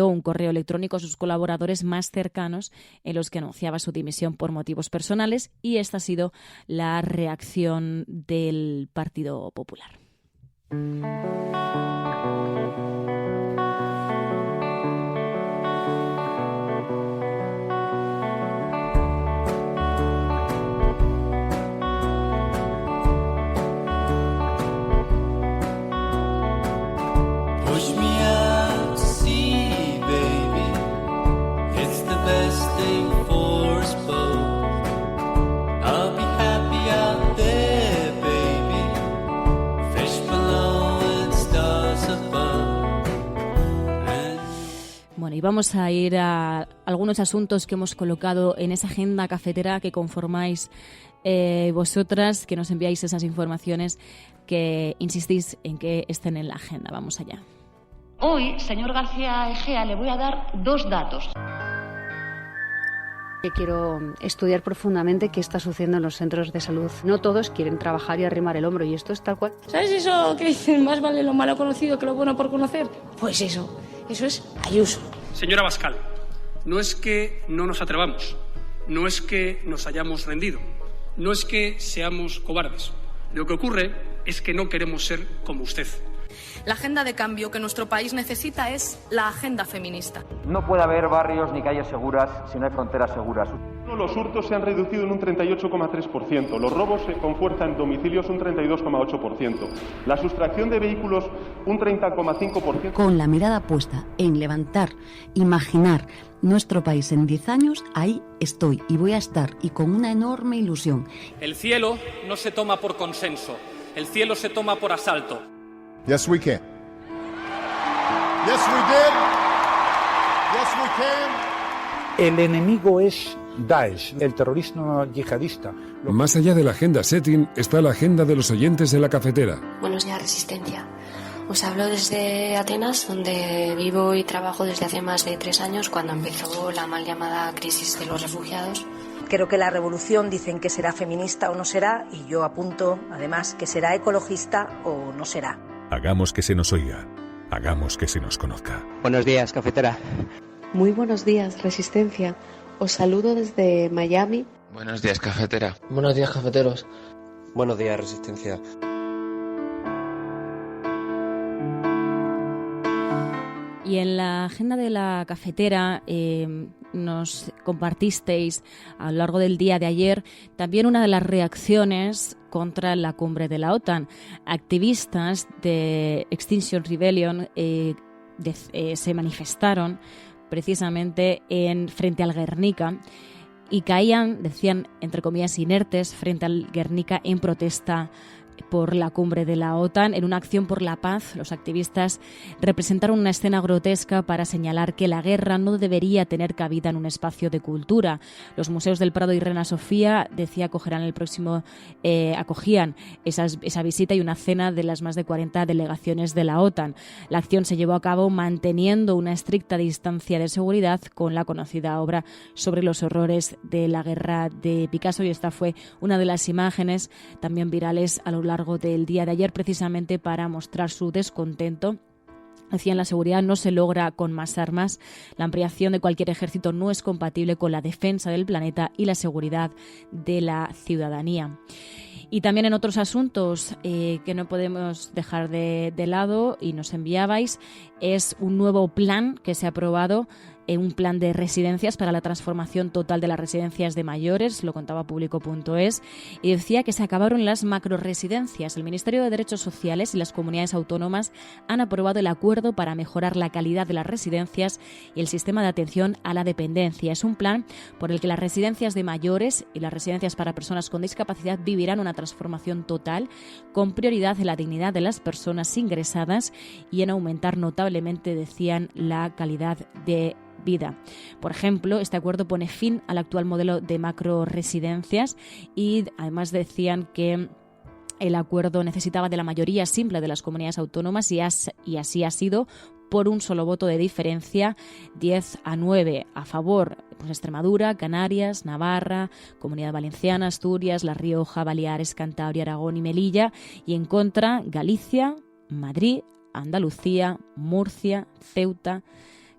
Speaker 20: un correo electrónico a sus colaboradores más cercanos en los que anunciaba su dimisión por motivos personales, y esta ha sido la reacción del Partido Popular. Bueno, y vamos a ir a algunos asuntos que hemos colocado en esa agenda cafetera que conformáis vosotras, que nos enviáis esas informaciones que insistís en que estén en la agenda. Vamos allá.
Speaker 8: Hoy, señor García Egea, le voy a dar 2 datos.
Speaker 9: Quiero estudiar profundamente qué está sucediendo en los centros de salud. No todos quieren trabajar y arrimar el hombro, y esto es tal cual.
Speaker 8: ¿Sabes eso que dicen, más vale lo malo conocido que lo bueno por conocer? Pues eso es Ayuso.
Speaker 10: Señora Abascal, no es que no nos atrevamos, no es que nos hayamos rendido, no es que seamos cobardes. Lo que ocurre es que no queremos ser como usted.
Speaker 11: La agenda de cambio que nuestro país necesita es la agenda feminista.
Speaker 13: No puede haber barrios ni calles seguras si no hay fronteras seguras.
Speaker 14: Los hurtos se han reducido en un 38,3%, los robos con fuerza en domicilios un 32,8%, la sustracción de vehículos un 30,5%.
Speaker 18: Con la mirada puesta en levantar, imaginar nuestro país en 10 años, ahí estoy y voy a estar, y con una enorme ilusión.
Speaker 10: El cielo no se toma por consenso, el cielo se toma por asalto.
Speaker 1: Yes, we can. Yes, we did. Yes, we can.
Speaker 2: El enemigo es Daesh, el terrorismo yihadista.
Speaker 12: Más allá de la agenda setting está la agenda de los oyentes de la cafetera.
Speaker 15: Buenos días, Resistencia. Os hablo desde Atenas, donde vivo y trabajo desde hace más de 3 años, cuando empezó la mal llamada crisis de los refugiados.
Speaker 16: Creo que la revolución dicen que será feminista o no será, y yo apunto, además, que será ecologista o no será.
Speaker 22: Hagamos que se nos oiga, hagamos que se nos conozca.
Speaker 23: Buenos días, cafetera.
Speaker 24: Muy buenos días, Resistencia. Os saludo desde Miami.
Speaker 25: Buenos días, cafetera.
Speaker 29: Buenos días, cafeteros.
Speaker 23: Buenos días, Resistencia.
Speaker 20: Y en la agenda de la cafetera nos compartisteis a lo largo del día de ayer también una de las reacciones contra la cumbre de la OTAN. Activistas de Extinction Rebellion se manifestaron precisamente frente al Guernica y caían, decían, entre comillas, inertes frente al Guernica en protesta por la cumbre de la OTAN. En una acción por la paz, los activistas representaron una escena grotesca para señalar que la guerra no debería tener cabida en un espacio de cultura. Los museos del Prado y Reina Sofía, decía, acogían esa visita y una cena de las más de 40 delegaciones de la OTAN. La acción se llevó a cabo manteniendo una estricta distancia de seguridad con la conocida obra sobre los horrores de la guerra de Picasso, y esta fue una de las imágenes también virales a lo largo del día de ayer, precisamente para mostrar su descontento. Decían, la seguridad no se logra con más armas, la ampliación de cualquier ejército no es compatible con la defensa del planeta y la seguridad de la ciudadanía. Y también en otros asuntos que no podemos dejar de lado, y nos enviabais, es un nuevo plan que se ha aprobado, un plan de residencias para la transformación total de las residencias de mayores, lo contaba Público.es, y decía que se acabaron las macroresidencias. El Ministerio de Derechos Sociales y las comunidades autónomas han aprobado el acuerdo para mejorar la calidad de las residencias y el sistema de atención a la dependencia. Es un plan por el que las residencias de mayores y las residencias para personas con discapacidad vivirán una transformación total, con prioridad en la dignidad de las personas ingresadas y en aumentar notablemente, decían, la calidad de vida. Por ejemplo, este acuerdo pone fin al actual modelo de macroresidencias y además decían que el acuerdo necesitaba de la mayoría simple de las comunidades autónomas y así ha sido, por un solo voto de diferencia, 10-9 a favor, pues Extremadura, Canarias, Navarra, Comunidad Valenciana, Asturias, La Rioja, Baleares, Cantabria, Aragón y Melilla, y en contra Galicia, Madrid, Andalucía, Murcia, Ceuta,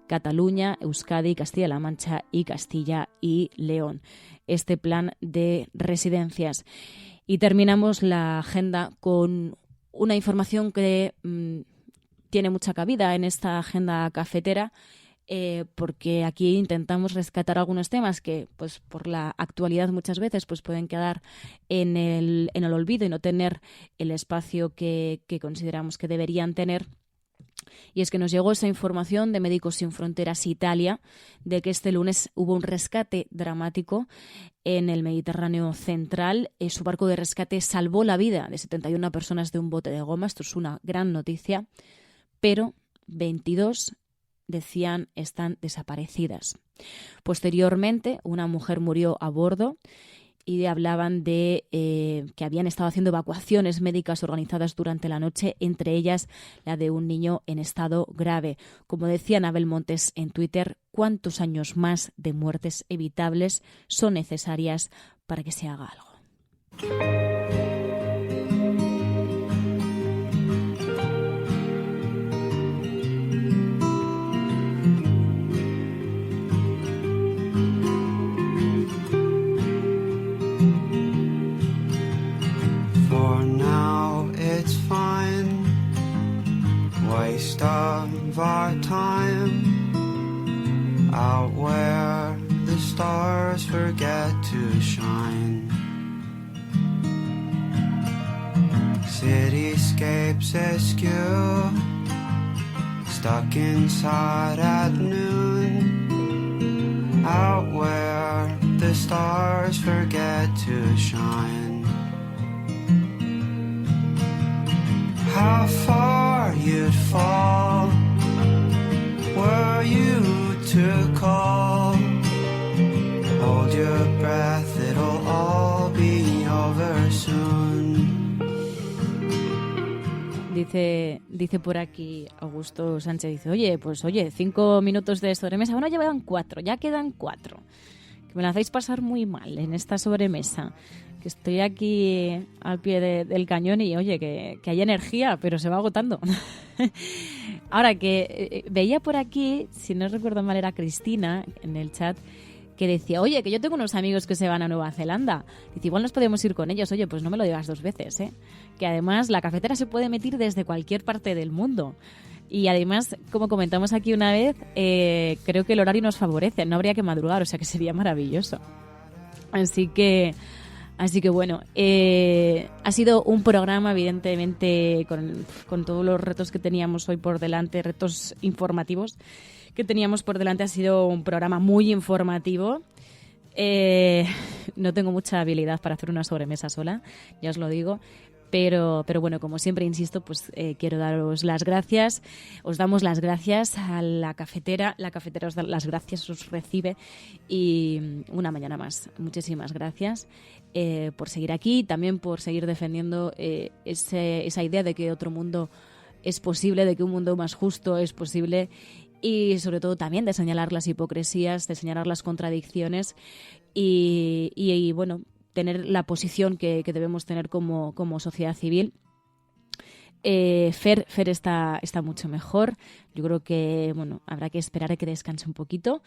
Speaker 20: Cataluña, Euskadi, Castilla-La Mancha y Castilla y León. Este plan de residencias. Y terminamos la agenda con una información que tiene mucha cabida en esta agenda cafetera, porque aquí intentamos rescatar algunos temas que, pues, por la actualidad muchas veces pues pueden quedar en el olvido y no tener el espacio que consideramos que deberían tener. Y es que nos llegó esa información de Médicos Sin Fronteras Italia de que este lunes hubo un rescate dramático en el Mediterráneo central. Su barco de rescate salvó la vida de 71 personas de un bote de goma. Esto es una gran noticia, pero 22, decían, están desaparecidas. Posteriormente, una mujer murió a bordo y hablaban de que habían estado haciendo evacuaciones médicas organizadas durante la noche, entre ellas la de un niño en estado grave. Como decía Anabel Montes en Twitter, ¿cuántos años más de muertes evitables son necesarias para que se haga algo?
Speaker 21: Waste of our time out where the stars forget to shine. Cityscapes askew, stuck inside at noon, out where the stars forget to shine. to call. Hold your breath, it'll all be over soon.
Speaker 20: Dice por aquí Augusto Sánchez, dice, oye, 5 minutos de sobremesa, bueno, ya quedan 4. Que me la hacéis pasar muy mal en esta sobremesa, que estoy aquí al pie del cañón y, oye, que hay energía, pero se va agotando. Ahora, que veía por aquí, si no recuerdo mal, era Cristina en el chat, que decía, oye, que yo tengo unos amigos que se van a Nueva Zelanda. Dice, igual nos podemos ir con ellos. Oye, pues no me lo digas 2 veces, ¿eh? Que además la cafetera se puede emitir desde cualquier parte del mundo. Y además, como comentamos aquí una vez, creo que el horario nos favorece. No habría que madrugar, o sea que sería maravilloso. Así que bueno, ha sido un programa, evidentemente, con todos los retos que teníamos hoy por delante, retos informativos que teníamos por delante. Ha sido un programa muy informativo. No tengo mucha habilidad para hacer una sobremesa sola, ya os lo digo. Pero bueno, como siempre insisto, pues quiero daros las gracias. Os damos las gracias a la cafetera. La cafetera os da las gracias, os recibe. Y una mañana más. Muchísimas gracias por seguir aquí, también por seguir defendiendo esa idea de que otro mundo es posible, de que un mundo más justo es posible. Y sobre todo también de señalar las hipocresías, de señalar las contradicciones y bueno, tener la posición que debemos tener como sociedad civil. Fer está mucho mejor. Yo creo que bueno, habrá que esperar a que descanse un poquito,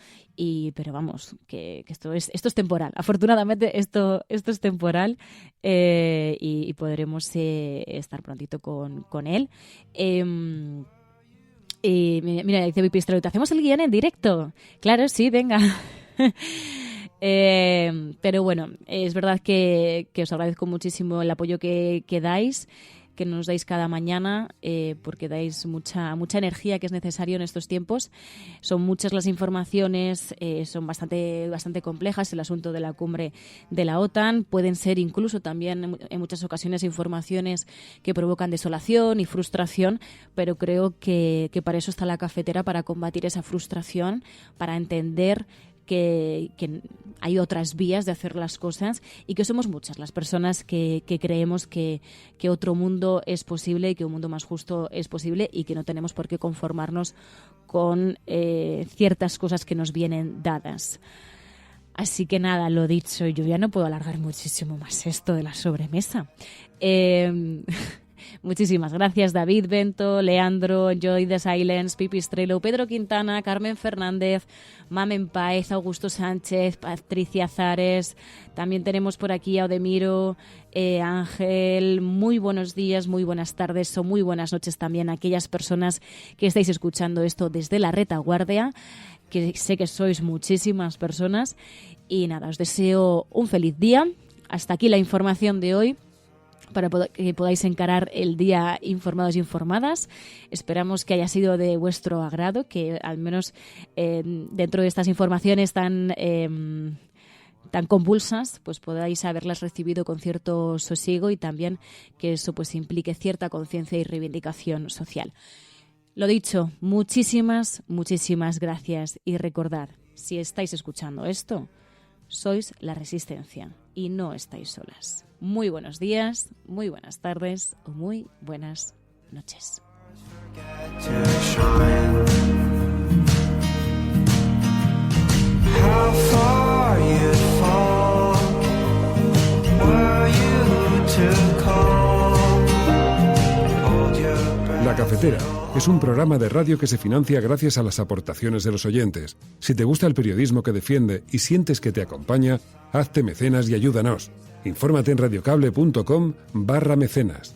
Speaker 20: pero vamos, que esto es temporal. Afortunadamente esto es temporal y podremos estar prontito con él. Mira, dice Pipistrelo, ¿te hacemos el guión en directo? Claro, sí, venga. Pero bueno, es verdad que os agradezco muchísimo el apoyo que dais, que nos dais cada mañana, porque dais mucha energía que es necesario en estos tiempos. Son muchas las informaciones, son bastante complejas. El asunto de la cumbre de la OTAN pueden ser incluso también en muchas ocasiones informaciones que provocan desolación y frustración, pero creo que para eso está la cafetera, para combatir esa frustración, para entender que hay otras vías de hacer las cosas y que somos muchas las personas que creemos que otro mundo es posible y que un mundo más justo es posible y que no tenemos por qué conformarnos con ciertas cosas que nos vienen dadas. Así que nada, lo dicho, yo ya no puedo alargar muchísimo más esto de la sobremesa. Muchísimas gracias David, Bento, Leandro, Joy the Silence, Pipistrelo, Pedro Quintana, Carmen Fernández, Mamen Paez, Augusto Sánchez, Patricia Zares. También tenemos por aquí a Odemiro, Ángel. Muy buenos días, muy buenas tardes o muy buenas noches también a aquellas personas que estáis escuchando esto desde la retaguardia, que sé que sois muchísimas personas. Y nada, os deseo un feliz día. Hasta aquí la información de hoy, para que podáis encarar el día informados y informadas. Esperamos que haya sido de vuestro agrado, que al menos dentro de estas informaciones tan convulsas, pues podáis haberlas recibido con cierto sosiego y también que eso pues implique cierta conciencia y reivindicación social. Lo dicho, muchísimas gracias y recordad, si estáis escuchando esto, sois la Resistencia y no estáis solas. Muy buenos días, muy buenas tardes o muy buenas noches.
Speaker 12: La Cafetera es un programa de radio que se financia gracias a las aportaciones de los oyentes. Si te gusta el periodismo que defiende y sientes que te acompaña, hazte mecenas y ayúdanos. Infórmate en radiocable.com/mecenas.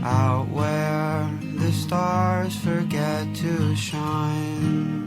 Speaker 21: Out where the stars forget to shine.